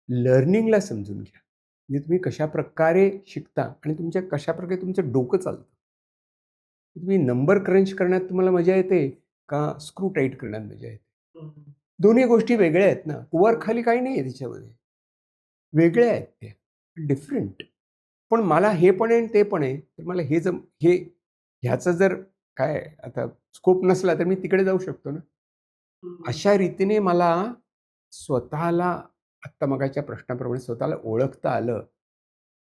लर्निंगला समजून घ्या. म्हणजे तुम्ही कशाप्रकारे शिकता आणि कशाप्रकारे तुमचं डोकं चालतं. तुम्ही नंबर क्रंच करण्यात तुम्हाला मजा येते का स्क्रू टाईट करण्यात मजा येते? दोन्ही गोष्टी वेगळ्या आहेत ना. वर-खाली काही नाही आहे त्याच्यामध्ये. वेगळ्या आहेत त्या. डिफरंट. पण मला हे पण आहे आणि ते पण आहे. तर मला हे ह्याचं जर काय आता स्कोप नसला तर मी तिकडे जाऊ शकतो ना. अशा रीतीने मला स्वतःला आत्ता मगाच्या प्रश्नाप्रमाणे स्वतःला ओळखता आलं,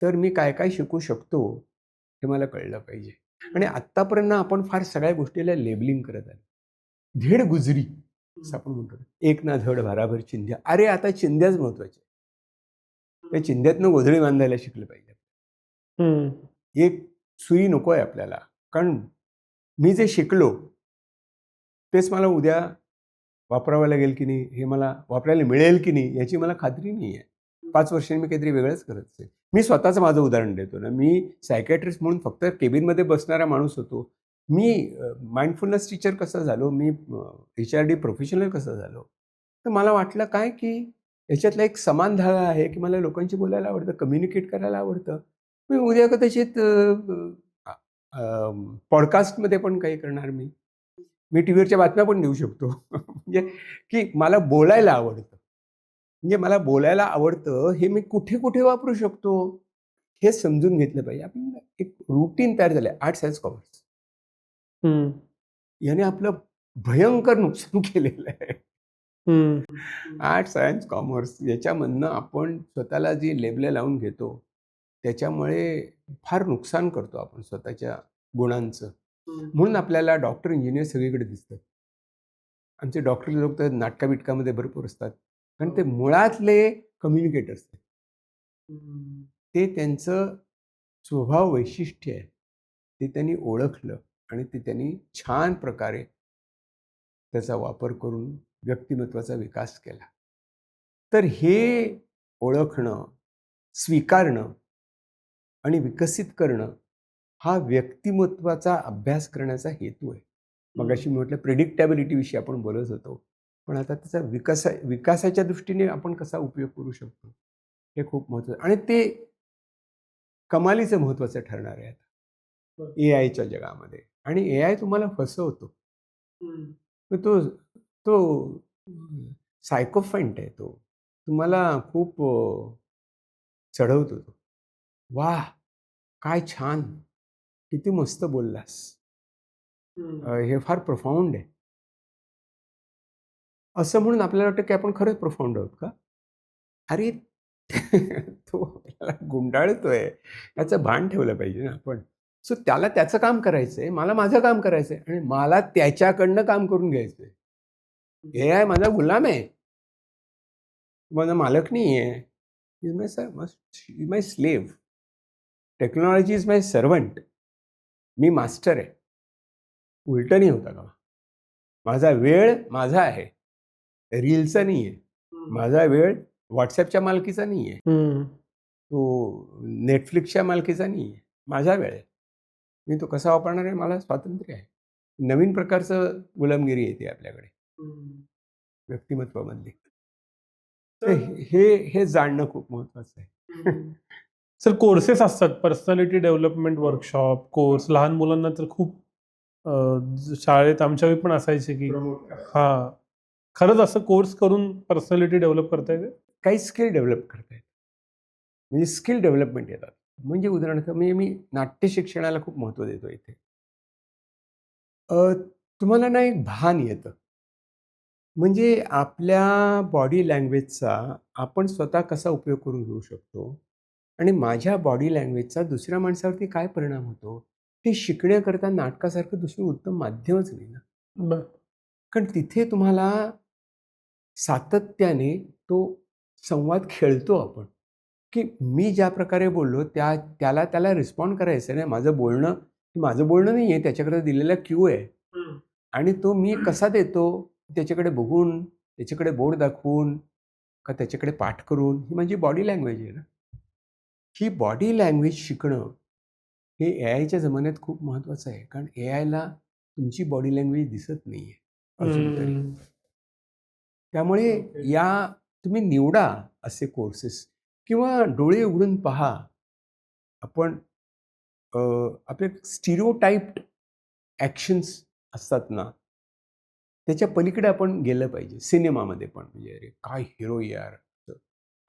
तर मी काय शिकू शकतो, हे मला कळलं पाहिजे. आणि आत्तापर्यंत आपण फार सगळ्या गोष्टीला लेबलिंग करत आलो. धीड गुजरी असं आपण म्हणतो. एक ना धड भाराभर चिंध्या. अरे आता चिंध्याच महत्त्वाच्या. त्या चिंध्यातनं गोधडी बांधायला शिकलं पाहिजे. हम्म. एक सुई नको आहे आपल्याला. कारण मी जे शिकलो, तेच मला उद्या वापरावं लागेल की नाही, हे मला वापरायला मिळेल की नाही, याची मला खात्री नाही आहे. 5 वर्षांनी मी काहीतरी वेगळंच करत असेल. मी स्वतःचं माझं उदाहरण देतो ना. मी सायकियाट्रिस्ट म्हणून फक्त केबिनमध्ये बसणारा माणूस होतो. मी माइंडफुलनेस टीचर कसा झालो, मी HRD प्रोफेशनल कसं झालो. तर मला वाटलं काय, की याच्यातला एक समान धागा आहे, की मला लोकांशी बोलायला आवडतं, कम्युनिकेट करायला आवडतं. मी उद्या कदाचित पॉडकास्टमध्ये पण काही करणार मी. मी टीव्हीवरच्या बातम्या पण देऊ शकतो. म्हणजे की मला बोलायला आवडतं. म्हणजे मला बोलायला आवडतं हे मी कुठे-कुठे वापरू शकतो, हे समजून घेतलं पाहिजे. आपण एक रूटीन तयार झालं आहे आर्ट्स, सायन्स, कॉमर्स. हम्म. याने आपलं भयंकर नुकसान केलेलं आहे. हम्म. आर्ट्स, सायन्स, कॉमर्स याच्यामधनं आपण स्वतःला जी लेबलं लावून घेतो, त्याच्यामुळे फार नुकसान करतो आपण स्वतःच्या गुणांचं. म्हणून आपल्याला डॉक्टर, इंजिनियर सगळीकडे दिसतात. आमचे डॉक्टर लोक तर नाटका-बिटकामध्ये भरपूर असतात. कारण ते मुळातले कम्युनिकेटर्स आहेत. ते त्यांचं स्वभाव वैशिष्ट्य आहे. ते त्यांनी ओळखलं आणि ते त्यांनी छान प्रकारे त्याचा वापर करून व्यक्तिमत्त्वाचा विकास केला. तर हे ओळखणं, स्वीकारणं आणि विकसित करणं हा व्यक्तिमत्त्वाचा अभ्यास करण्याचा हेतू आहे. मगाशी मी म्हटलं प्रेडिक्टॅबिलिटीविषयी आपण बोलत होतो. पण आता त्याचा विकासाच्या दृष्टीने आपण कसा उपयोग करू शकतो, हे खूप महत्त्वाचं आणि ते कमालीचं महत्त्वाचं ठरणार आहे आता AI च्या जगामध्ये. आणि AI तुम्हाला फसवतो. तर तो सायकोफॅन्ट आहे तो. तुम्हाला खूप चढवतो तो. वाह! काय छान! किती मस्त बोललास. हे फार प्रोफाउंड आहे. असं म्हणून आपल्याला वाटतं की आपण खरंच प्रोफाउंड आहोत का? अरे तो आपल्याला गुंडाळतोय. याचं भान ठेवलं पाहिजे ना आपण. सो त्याला त्याचं काम करायचंय, मला माझं काम करायचंय आणि मला त्याच्याकडनं काम करून घ्यायचंय. AI माझा गुलाम आहे. माझा मालक नाही आहे. He is my slave. Technology is my servant. Me master आहे. उलटं नाही होता कामा. माझा वेळ माझा आहे. रीलचा नाही आहे. माझा वेळ WhatsAppच्या मालकीचा नाही आहे. तो Netflixच्या मालकीचा नाही आहे. माझा वेळ आहे. मी तो कसा वापरणार आहे मला स्वातंत्र्य आहे. नवीन प्रकारचं गुलामगिरी येते आपल्याकडे व्यक्तिमत्वामधली. तर हे जाणणं खूप महत्त्वाचं आहे. सर कोर्सेस असतात पर्सनॅलिटी डेव्हलपमेंट वर्कशॉप कोर्स लहान मुलांना तर खूप शाळेत आमच्या वेळी पण असायचे की हां, खरंच असं कोर्स करून पर्सनॅलिटी डेव्हलप करता येते? काही स्किल डेव्हलप करता येतं. म्हणजे स्किल डेव्हलपमेंट येतात. म्हणजे उदाहरणार्थ म्हणजे मी नाट्य शिक्षणाला खूप महत्त्व देतो इथे. तुम्हाला ना एक भान येतं. म्हणजे आपल्या बॉडी लँग्वेजचा आपण स्वतः कसा उपयोग करून घेऊ शकतो आणि माझ्या बॉडी लँग्वेजचा दुसऱ्या माणसावरती काय परिणाम होतो, हे शिकण्याकरता नाटकासारखं दुसरं उत्तम माध्यमच नाही ना. बरं. कारण तिथे तुम्हाला सातत्याने तो संवाद खेळतो आपण, की मी ज्या प्रकारे बोललो त्याला रिस्पॉन्ड करायचं नाही. माझं बोलणं नाही आहे, त्याच्याकडे दिलेला क्यू आहे. आणि तो मी कसा देतो त्याच्याकडे बघून, त्याच्याकडे बोट दाखवून, का त्याच्याकडे पाठ करून, ही माझी बॉडी लँग्वेज आहे ना. ही बॉडी लँग्वेज शिकणं हे एआयच्या जमान्यात खूप महत्त्वाचं आहे. कारण एआयला तुमची बॉडी लँग्वेज दिसत नाही आहे अजून तरी. त्यामुळे ओके. तुम्ही निवडा असे कोर्सेस किंवा डोळे उघडून पहा. आपण आपले स्टिरिओटाइप्ड ॲक्शन्स असतात ना, त्याच्या पलीकडे आपण गेलं पाहिजे सिनेमामध्ये पण. म्हणजे अरे काय हिरो यार! असं.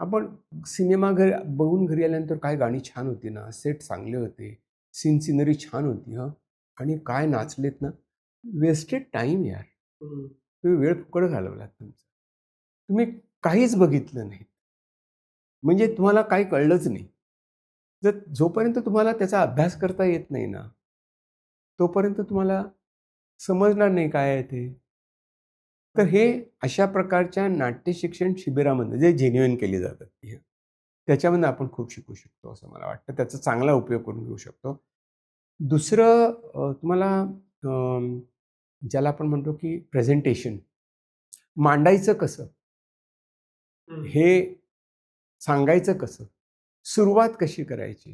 आपण सिनेमा बघून घरी आल्यानंतर काय गाणी छान होती ना, सेट चांगले होते, सिनरी छान होती हं, आणि काय नाचलेत ना. वेस्टेड टाईम यार. तुम्ही वेळ फुकट घालवलात तुमचा. तुम्ही काहीच बघितलं नाही. म्हणजे तुम्हाला काही कळलंच नाही. जोपर्यंत तुम्हाला त्याचा अभ्यास करता येत नाही ना, तोपर्यंत तुम्हाला समजणार नाही काय आहे ते. तर हे अशा प्रकारच्या नाट्य शिक्षण शिबिरामध्ये जे जेन्युइन केली जातात ती, त्याच्यामधून आपण खूप शिकू शकतो असं मला वाटतं. त्याचा चांगला उपयोग करून घेऊ शकतो. दुसरं तुम्हाला ज्याला आपण म्हणतो की प्रेझेंटेशन मांडायचं कसं? हे सांगायचं कसं? सुरुवात कशी करायची?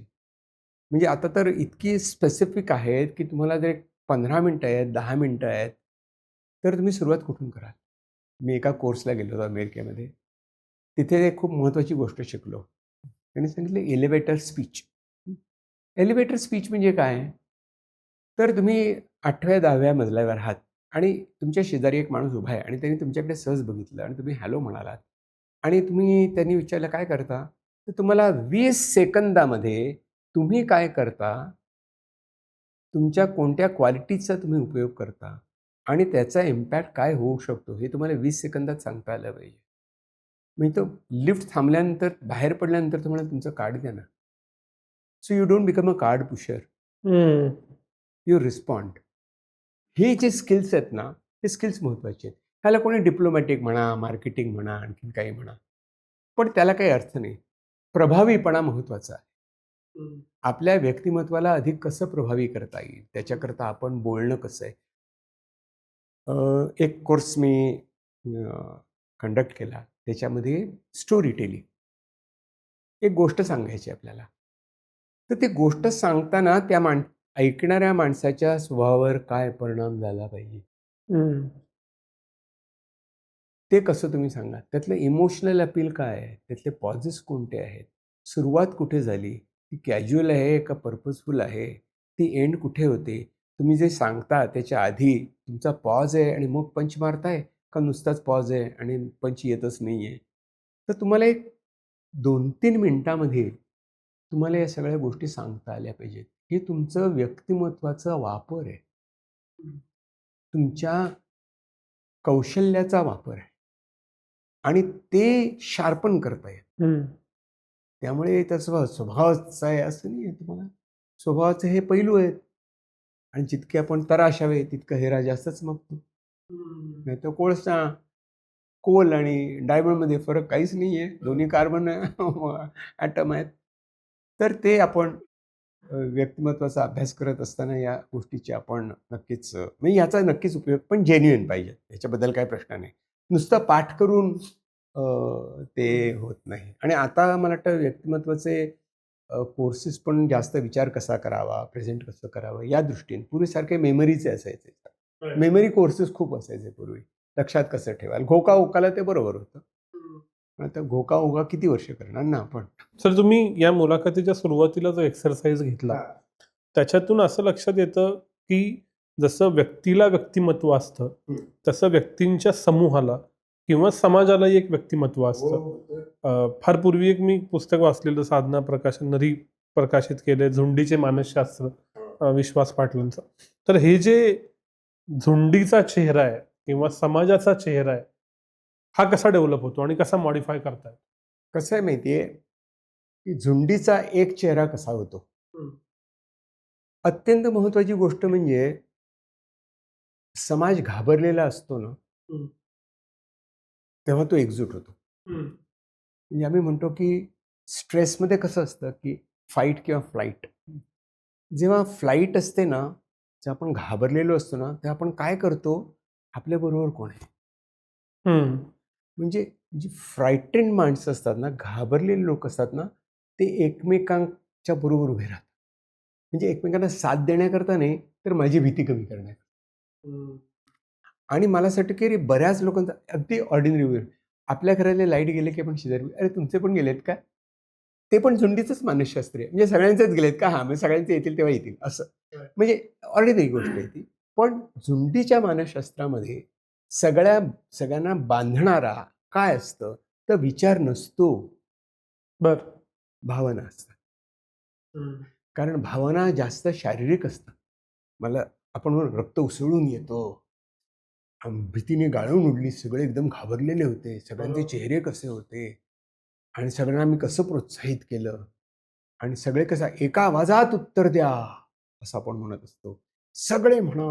म्हणजे आता तर इतकी स्पेसिफिक आहेत, की तुम्हाला जर 15 मिनिटं आहेत, 10 मिनिटं आहेत, तर तुम्ही सुरुवात कुठून कराल? मी एका कोर्सला गेलो होतो अमेरिकेमध्ये. तिथे एक खूप महत्त्वाची गोष्ट शिकलो. त्यांनी सांगितलं एलिव्हेटर स्पीच. एलिव्हेटर स्पीच म्हणजे काय? तर तुम्ही 8व्या-10व्या मजल्यावर आहात आणि तुमच्या शेजारी एक माणूस उभा आहे आणि त्यांनी तुमच्याकडे सहज बघितलं आणि तुम्ही हॅलो म्हणालात आणि त्यांनी विचारलं, "काय करता?" तर तुम्हाला 20 सेकंदामध्ये तुम्ही काय करता, तुमच्या कोणत्या क्वालिटीचा तुम्ही उपयोग करता आणि त्याचा इम्पॅक्ट काय होऊ शकतो, हे तुम्हाला 20 सेकंदात सांगता आलं पाहिजे. म्हणजे तो लिफ्ट थांबल्यानंतर, बाहेर पडल्यानंतर तुम्हाला तुमचं कार्ड द्या ना. So you don't become a card pusher. You respond. हे जे स्किल्स आहेत ना, हे स्किल्स महत्त्वाचे आहेत. ह्याला कोणी डिप्लोमॅटिक म्हणा, मार्केटिंग म्हणा, आणखीन काही म्हणा. पण त्याला काही अर्थ नाही. प्रभावीपणा महत्त्वाचा आहे. आपल्या व्यक्तिमत्त्वाला अधिक कसं प्रभावी करता येईल, त्याच्याकरता आपण बोलणं कसं आहे. एक कोर्स मी कंडक्ट केला. त्याच्यामध्ये स्टोरी टेलिंग. एक गोष्ट सांगायची आपल्याला. तर ती गोष्ट सांगताना ऐकणाऱ्या माणसाच्या स्वभावावर काय परिणाम झाला पाहिजे, ते कसं तुम्ही सांगा. त्यातलं इमोशनल अपील काय आहे? त्यातले पॉजेस कोणते आहेत? सुरुवात कुठे झाली? ती कॅज्युअल आहे का पर्पजफुल आहे? ती एंड कुठे होते? तुम्ही जे सांगता त्याच्या आधी तुमचा पॉज आहे आणि मग पंच मारताय का नुसताच पॉज आहे आणि पंच येतच नाही आहे? तर तुम्हाला एक 2-3 मिनिटामध्ये तुम्हाला या सगळ्या गोष्टी सांगता आल्या पाहिजेत. हे तुमचं व्यक्तिमत्त्वाचा वापर आहे. तुमच्या कौशल्याचा वापर आहे आणि ते शार्पन करता येईल. त्यामुळे त्याचा स्वभावाचा आहे असं नाही आहे तुम्हाला. स्वभावाचे हे पैलू आहेत आणि जितके आपण तराशावे तितकं हेरा जास्तच मागतो. नाहीतर कोळसा, कोल आणि डायमंडमध्ये फरक काहीच नाही आहे. दोन्ही कार्बन ॲटम आहेत. तर ते आपण व्यक्तिमत्त्वाचा अभ्यास करत असताना या गोष्टीची आपण नक्कीच म्हणजे याचा नक्कीच उपयोग पण जेन्युइन पाहिजे. याच्याबद्दल काही प्रश्न नाही. नुसतं पाठ करून ते होत नाही. आणि आता मला वाटतं व्यक्तिमत्त्वाचे कोर्सेस पण जास्त विचार कसा करावा, प्रेझेंट कसं करावं या दृष्टीने. पूर्वीसारखे मेमरीचे असायचे. मेमरी कोर्सेस खूप असायचे पूर्वी. लक्षात कसं ठेवाल. घोका-ओकाला ते बरोबर होतं. पण आता घोका-ओका किती वर्ष करणार ना आपण. सर, तुम्ही या मुलाखतीच्या सुरुवातीला जो एक्सरसाइज घेतला, त्याच्यातून असं लक्षात येतं की जसं व्यक्तीला व्यक्तिमत्व असतं हम्म. तसं व्यक्तींच्या समूहाला किंवा समाजालाही एक व्यक्तिमत्व असतं. फार पूर्वी एक मी पुस्तक वाचलेलं साधना प्रकाशनरी प्रकाशित केले झुंडीचे मानसशास्त्र विश्वास पाटलांचं. तर हे जे झुंडीचा चेहरा आहे किंवा समाजाचा चेहरा आहे हा कसा डेव्हलप होतो आणि कसा मॉडिफाय करताय? कसं आहे माहितीये की झुंडीचा एक चेहरा कसा होतो. अत्यंत महत्वाची गोष्ट म्हणजे समाज घाबरलेला असतो ना, तेव्हा तो एकजूट होतो. म्हणजे आम्ही म्हणतो की स्ट्रेसमध्ये कसं असतं की फाईट किंवा फ्लाईट. जेव्हा फ्लाईट असते ना, जेव्हा आपण घाबरलेलो असतो ना, तेव्हा आपण काय करतो, आपल्याबरोबर कोण आहे. म्हणजे जी फ्रायटेंड माणसं असतात ना, घाबरलेले लोक असतात ना, ते एकमेकांच्या बरोबर उभे राहतात. म्हणजे एकमेकांना साथ देण्याकरता नाही, तर माझी भीती कमी करण्याकरता. आणि मला असं वाटतं की अरे बऱ्याच लोकांचा अगदी ऑर्डिनरी वेळ, आपल्या घरातले लाईट गेले की आपण शेजारी, अरे तुमचे पण गेलेत का? ते पण झुंडीचंच मानसशास्त्र आहे. म्हणजे सगळ्यांचेच गेलेत का? हां, मग सगळ्यांचे येतील तेव्हा येतील असं. म्हणजे ऑर्डिनरी गोष्ट आहे ती. पण झुंडीच्या मानसशास्त्रामध्ये सगळ्यांना बांधणारा काय असतं? तर विचार नसतो, बर. भावना असतात. कारण भावना जास्त शारीरिक असतात. मला आपण म्हणू रक्त उसळून येतो. भीतीने गाळून उडली, सगळे एकदम घाबरलेले होते. सगळ्यांचे चेहरे कसे होते आणि सगळ्यांना आम्ही कसं प्रोत्साहित केलं आणि सगळे कसं एका आवाजात उत्तर द्या असं आपण म्हणत असतो. सगळे म्हणा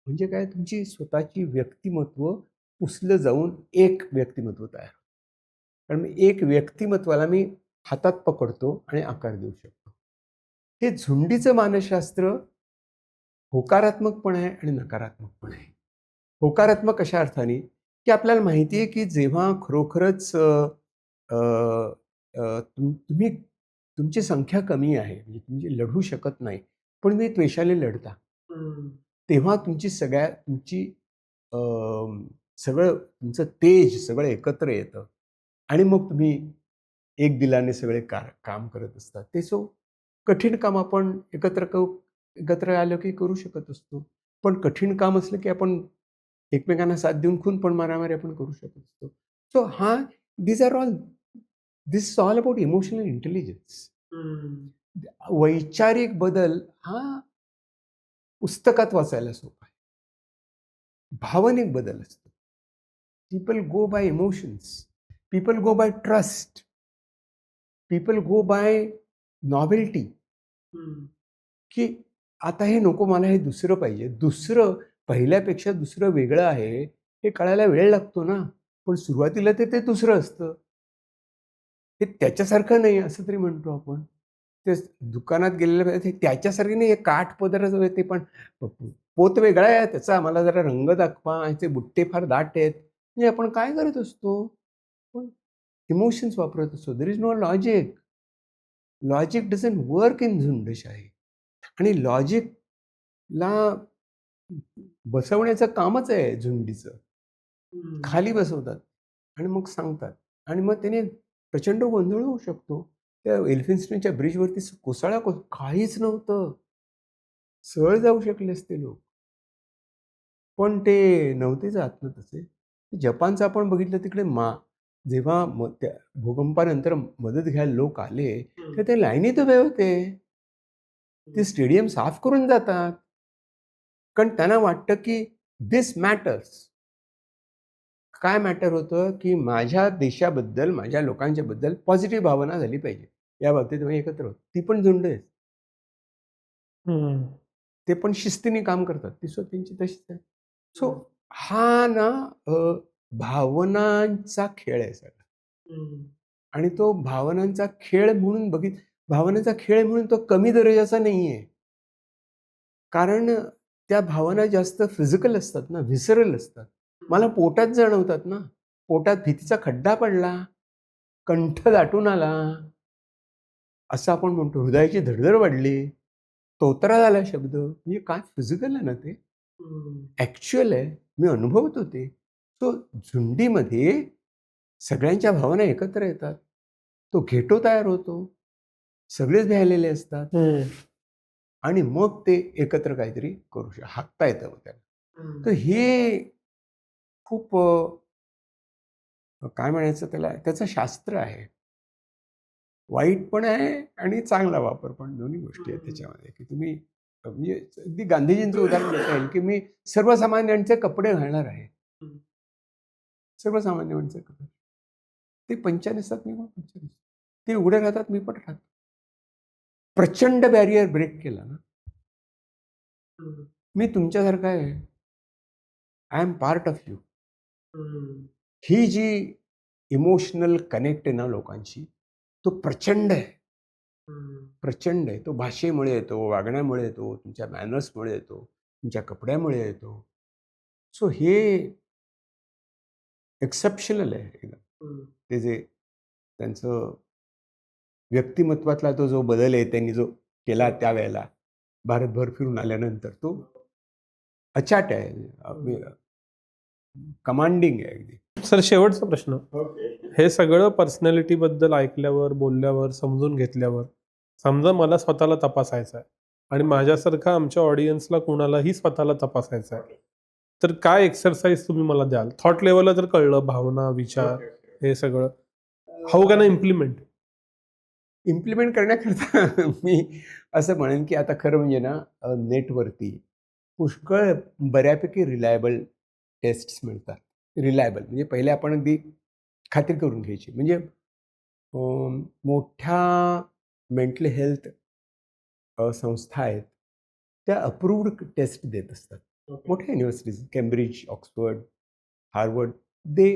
म्हणजे काय, तुमची स्वतःची व्यक्तिमत्व पुसलं जाऊन एक व्यक्तिमत्व तयार होतं. कारण मी एक व्यक्तिमत्वाला मी हातात पकडतो आणि आकार देऊ शकतो. हे झुंडीचं मानसशास्त्र होकारात्मक पण आहे आणि नकारात्मक पण आहे. होकारात्मक अशा अर्थाने की आपल्याला माहिती आहे की जेव्हा खरोखरच अ, अ, तुम्ही तुमची संख्या कमी आहे, म्हणजे तुम्ही लढू शकत नाही, पण तुम्ही त्वेषाने लढता, तेव्हा तुमची अ, सगळं तुमचं तेज सगळं एकत्र येतं आणि मग तुम्ही एक दिलाने सगळे काम करत असतात. ते कठीण काम आपण एकत्र आलं की करू शकत असतो. पण कठीण काम असलं की आपण एकमेकांना साथ देऊन खून पण मारामारी आपण करू शकत असतो. So these are all this is all about emotional intelligence. वैचारिक बदल हा पुस्तकात वाचायला सोपा आहे. भावनिक बदल असतो. People go by emotions. People go by trust. People go by novelty. की आता हे नको, मला हे दुसरं पाहिजे. दुसरं पहिल्यापेक्षा दुसरं वेगळं आहे, हे कळायला वेळ लागतो ना. पण सुरुवातीला ते दुसरं असतं. ते त्याच्यासारखं नाही असं तरी म्हणतो आपण. ते दुकानात गेलेलं ते त्याच्यासारखे नाही, हे काठपदरच आहे ते पण पोत वेगळा आहे त्याचा, मला जरा रंग दाखवा, याचे बुट्टे फार दाट आहेत. म्हणजे आपण काय करत असतो? पण इमोशन्स वापरत असतो. There is no logic. Logic doesn't work in झुंडशाही. आणि लॉजिकला बसवण्याचं कामच आहे झुंडीचं. खाली बसवतात आणि मग सांगतात आणि मग त्याने प्रचंड गोंधळ होऊ शकतो. त्या एल्फिन्स्टनच्या ब्रिजवरती काहीच नव्हतं. सरळ जाऊ शकले असते लोक. पण ते नव्हते जात ना तसे. जपानचं आपण बघितलं तिकडे जेव्हा त्या भूकंपानंतर मदत घ्यायला लोक आले, तर ते लाईनीत उभे होते. ते स्टेडियम साफ करून जातात. कारण त्यांना वाटतं की दिस मॅटर्स. काय मॅटर होतं की माझ्या देशाबद्दल, माझ्या लोकांच्या बद्दल पॉझिटिव्ह भावना झाली पाहिजे. या बाबतीत आम्ही एकत्र होतो. ती पण झुंड आहेत. ते पण शिस्तीने काम करतात. ती त्यांची तशीच आहे. सो हा ना भावनांचा खेळ आहे सगळा. आणि तो भावनांचा खेळ म्हणून भावनांचा खेळ म्हणून तो कमी दर्जाचा नाहीये. कारण त्या भावना जास्त फिजिकल असतात ना, व्हिसरल असतात. मला पोटात जाणवतात ना. पोटात भीतीचा खड्डा पडला, कंठ दाटून आला, असं आपण म्हणतो. हृदयाची धडधड वाढली, तोतरा झाला शब्द. म्हणजे काय फिजिकल आहे ना ते. ॲक्च्युअल आहे. मी अनुभवतो ते. तो झुंडीमध्ये सगळ्यांच्या भावना एकत्र येतात. तो घेटो तयार होतो. सगळेच भ्यालेले असतात. आणि मग ते एकत्र काहीतरी करू हाकता येतं मग त्याला. तर हे खूप काय म्हणायचं त्याला, त्याचं शास्त्र आहे. वाईट पण आहे आणि चांगला वापर पण, दोन्ही गोष्टी आहेत त्याच्यामध्ये, की तुम्ही म्हणजे अगदी गांधीजींचं उदाहरण देता येईल, की मी सर्वसामान्यांचे कपडे घालणार आहे. सर्वसामान्य माणसं कपडे. ते पंचा नेसतात, मी पण पंचा नेसतो. ते उघडे राहतात, मी पण राहतो. प्रचंड बॅरियर ब्रेक केला ना. मी तुमच्यासारखा आहे. I am part of you. ही जी इमोशनल कनेक्ट आहे ना लोकांशी, तो प्रचंड आहे. प्रचंड आहे. तो भाषेमुळे येतो, वागण्यामुळे येतो, तुमच्या मॅनर्समुळे येतो, तुमच्या कपड्यामुळे येतो. सो हे एक्सेप्शनल आहे एकदम. ते जे त्यांचं व्यक्तिमत्वातला तो जो बदल आहे त्यांनी जो केला त्यावेळेला भारतभर फिरून आल्यानंतर, तो अचाट आहे, कमांडिंग आहे अगदी. सर, शेवटचा प्रश्न. हे सगळं पर्सनॅलिटी बद्दल ऐकल्यावर, बोलल्यावर, समजून घेतल्यावर, समजा मला स्वतःला तपासायचं आहे आणि माझ्यासारखा आमच्या ऑडियन्सला कोणालाही स्वतःला तपासायचं आहे, तर काय एक्सरसाइज तुम्ही मला द्याल? थॉट लेवलला जर कळलं, भावना, विचार, हे सगळं how can I implement? Implement करण्याकरता मी असं म्हणेन, की आता खरं म्हणजे ना, नेटवरती पुष्कळ बऱ्यापैकी रिलायबल टेस्ट्स मिळतात. रिलायबल म्हणजे पहिले आपण अगदी खात्री करून घ्यायची. म्हणजे मोठ्या मेंटल हेल्थ संस्था आहेत, त्या अप्रूव्ड टेस्ट देत असतात. मोठ्या universities, Cambridge, Oxford, Harvard, they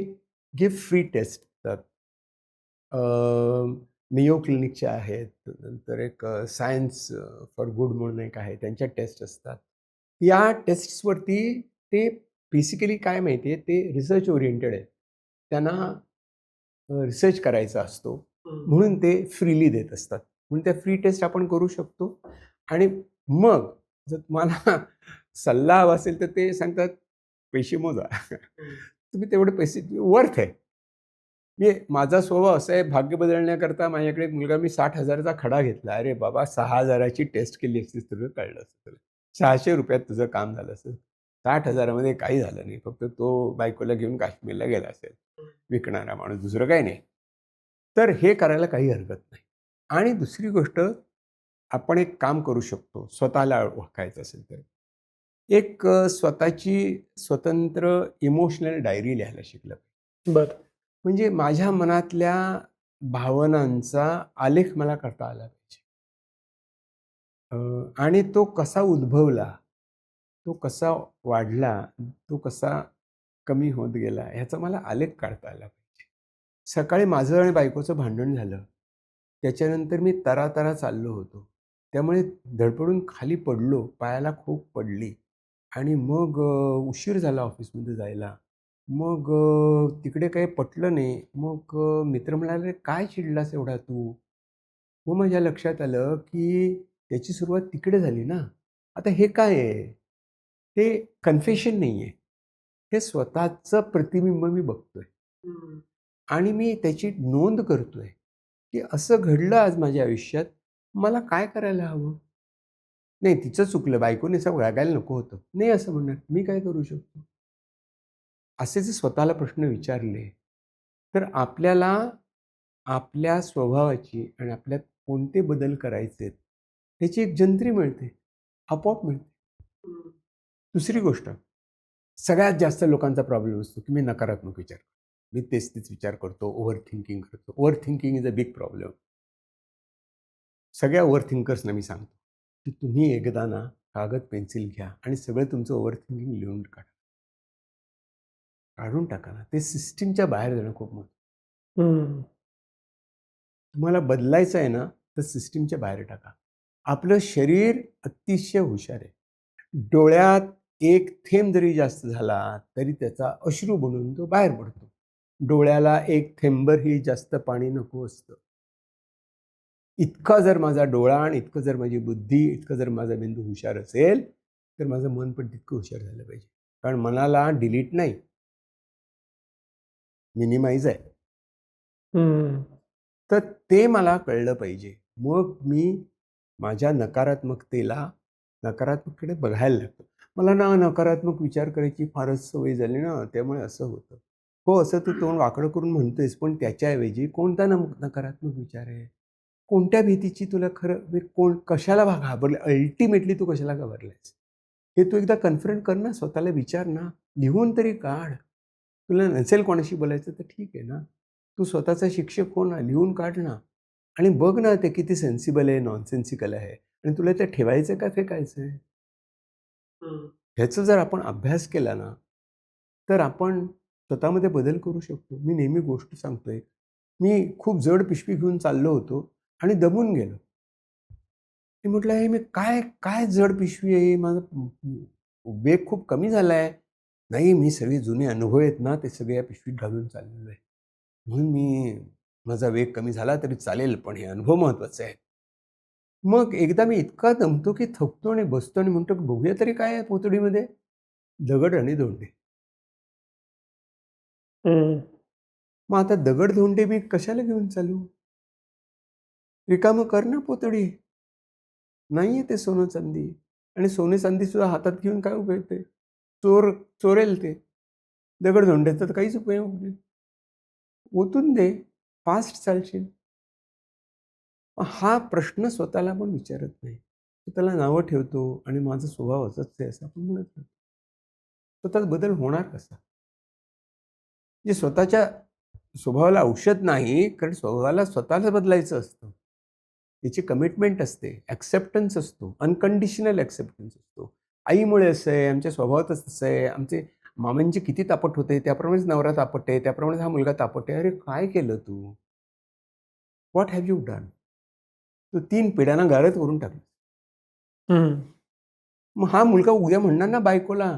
give free test असतात. मेयो क्लिनिकच्या आहेत, नंतर एक सायन्स फॉर गुड म्हणून एक आहे, त्यांच्या टेस्ट असतात. या टेस्ट्सवरती ते बेसिकली काय माहिती आहे, ते रिसर्च ओरिएंटेड आहेत. त्यांना रिसर्च करायचा असतो, म्हणून ते फ्रीली देत असतात. म्हणून त्या फ्री टेस्ट आपण करू शकतो. आणि मग जर तुम्हाला सल्ला हवा असेल तर ते सांगतात, पैसे मोजा. तुम्ही तेवढे पैसे वर्थ आहे. म्हणजे माझा स्वभाव असा आहे, भाग्य बदलण्याकरता माझ्याकडे एक मुलगा, मी 60,000चा खडा घेतला. अरे बाबा, 6,000ची टेस्ट केली असतीस तुला कळलं असतं तुला. 600 रुपयात तुझं काम झालं असतं. 60,000मध्ये काही झालं नाही. फक्त तो बायकोला घेऊन काश्मीरला गेला असेल, विकणारा माणूस, दुसरं काही नाही. तर हे करायला काही हरकत नाही. आणि दुसरी गोष्ट, आपण एक काम करू शकतो, स्वतःला ओळखायचं असेल तर. एक स्वतःची स्वतंत्र इमोशनल डायरी लिहायला शिकलं. बरं. म्हणजे माझ्या मनातल्या भावनांचा आलेख मला करता आला पाहिजे. आणि तो कसा उद्भवला, तो कसा वाढला, तो कसा कमी होत गेला, ह्याचा मला आलेख काढता आला पाहिजे. सकाळी माझं आणि बायकोचं भांडण झालं. त्याच्यानंतर मी तरातरा चाललो होतो. त्यामुळे धडपडून खाली पडलो, पायाला खूप पडली आणि मग उशीर झाला ऑफिसमध्ये जायला. मग तिकडे काही पटलं नाही. मग मित्र म्हणाले, "काय चिडलास एवढा तू?" मग माझ्या लक्षात आलं, की त्याची सुरुवात तिकडे झाली ना. आता हे काय आहे? हे कन्फेशन नाही आहे. हे स्वतःचं प्रतिबिंब मी बघतोय आणि मी त्याची नोंद करतोय, की असं घडलं आज माझ्या आयुष्यात. मला काय करायला हवं? नाही, तिचं चुकलं, बायकोने असं वागायला नको होतं. नाही असं म्हणणार. मी काय करू शकतो? असे जर स्वतःला प्रश्न विचारले, तर आपल्याला आपल्या स्वभावाची आणि आपल्यात कोणते बदल करायचे आहेत, ह्याची एक जंत्री मिळते, आपोआप मिळते. दुसरी गोष्ट, सगळ्यात जास्त लोकांचा प्रॉब्लेम असतो, की मी नकारात्मक विचार करतो. मी तेच विचार करतो, ओव्हर थिंकिंग करतो. Over thinking is a big problem. सगळ्या ओव्हर थिंकर्सना मी सांगतो, की तुम्ही एकदा ना कागद पेन्सिल घ्या आणि सगळं तुमचं ओव्हर थिंकिंग लिहून काढा. काढून टाका ना. ते सिस्टीमच्या बाहेर जाणं खूप महत्त्वाचं. तुम्हाला बदलायचं आहे ना, तर सिस्टीमच्या बाहेर टाका. आपलं शरीर अतिशय हुशार आहे. डोळ्यात एक थेंब जरी जास्त झाला, तरी त्याचा अश्रू बनून तो बाहेर पडतो. डोळ्याला एक थेंबरही जास्त पाणी नको असतं. इतका जर माझा डोळा आणि इतकं जर माझी बुद्धी, इतकं जर माझा मेंदू हुशार असेल, तर माझं मन पण तितकं हुशार झालं पाहिजे. कारण मनाला डिलीट नाही, मिनिमाइज आहे. तर ते मला कळलं पाहिजे. मग मी माझ्या नकारात्मकतेला नकारात्मककडे बघायला लागतो. मला ना नकारात्मक विचार करायची फारच सवय झाली ना, त्यामुळे असं होतं. हो, असं तू तोंड वाकडं करून म्हणतोयस, पण त्याच्याऐवजी कोणता नकारात्मक विचार आहे? कोणत्या भीतीची तुला खरं म्हणजे कशाला घाबरलं? अल्टिमेटली तू कशाला घाबरलायस? हे तू एकदा कन्फ्रंट कर ना, स्वतःला विचार ना, लिहून तरी काढ. तुला नसेल कोणाशी बोलायचं तर ठीक आहे ना. तू स्वतःचा शिक्षक हो ना, लिहून काढ ना आणि बघ ना ते किती सेन्सिबल आहे, नॉनसेन्सिकल आहे आणि तुला ते ठेवायचं का फेकायचं आहे? ह्याचा जर आपण अभ्यास केला ना, तर आपण स्वतःमध्ये बदल करू शकतो. मी नेहमी गोष्ट सांगतोय. मी खूप जड पिशवी घेऊन चाललो होतो आणि दमून गेलो. मी म्हटलं, "हे मी काय काय जड पिशवी आहे? माझा वेग खूप कमी झालाय." नाही, मी सगळे जुने अनुभव आहेत ना, ते सगळे या पिशवीत घालून चाललेलो आहे. म्हणून माझा वेग कमी झाला तरी चालेल, पण हे अनुभव महत्त्वाचे आहेत. मग एकदा मी इतका दमतो, की थकतो आणि बसतो आणि म्हणतो, "बघूया तरी काय आहे पोतडीमध्ये?" दगड आणि धोंडे. मग आता दगड-धोंडे मी कशाला घेऊन चालू? रिकामं कर ना पोतडी. नाहीये ते सोनं-चांदी आणि सोने-चांदीसुद्धा हातात घेऊन काय उपयोग ते? चोरेल ते. दगड-धोंड्याचा तर काहीच उपयोग नाही. ओतून दे, फास्ट चालशील. हा प्रश्न स्वतःला पण विचारत नाही. स्वतःला नावं ठेवतो आणि माझा स्वभाव असाच आहे असं आपण म्हणत राहतो. स्वतःत बदल होणार कसा? म्हणजे स्वतःच्या स्वभावाला औषध नाही, कारण स्वभावाला स्वतःला बदलायचं असतं. त्याची कमिटमेंट असते, ॲक्सेप्टन्स असतो, अनकंडिशनल ॲक्सेप्टन्स असतो. आईमुळे असं आहे, आमच्या स्वभावातच तसं आहे, आमचे मामांचे किती तापट होते, त्याप्रमाणेच नवरा तापट आहे, त्याप्रमाणेच हा मुलगा तापट आहे. अरे काय केलं तू? What have you done? तू 3 पिढ्यांना गारद करून टाकलं. मग हा मुलगा उद्या म्हणणार ना बायकोला,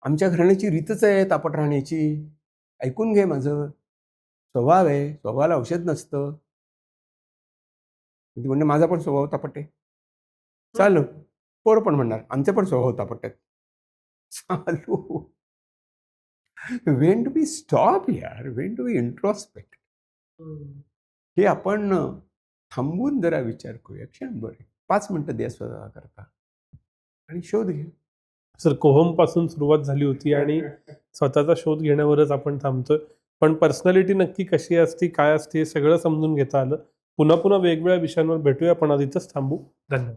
आमच्या घराण्याची रीतच आहे तापट राहण्याची. ऐकून घे माझं. स्वभाव आहे, स्वभावाला औषध नसतं. ती म्हणते माझा पण स्वभाव तापट आहे. चालू. पोरं पण म्हणणार, आमचे पण स्वभाव तापट आहेत. चालू. व्हेन डू वी स्टॉप यार? When do we introspect? हे आपण थांबून जरा विचार करूया. क्षणभर 5 मिनिटं द्या स्वतःकरता आणि शोध घ्या. सर कोहमपासून सुरुवात झाली होती आणि स्वतःचा शोध घेण्यावरच आपण थांबतोय. पण पर्सनॅलिटी नक्की कशी असते, काय असते हे सगळं समजून घेता आलं. पुन्हा पुन्हा वेगवेगळ्या विषयांवर भेटूया, पण आज इथंच थांबू. धन्यवाद.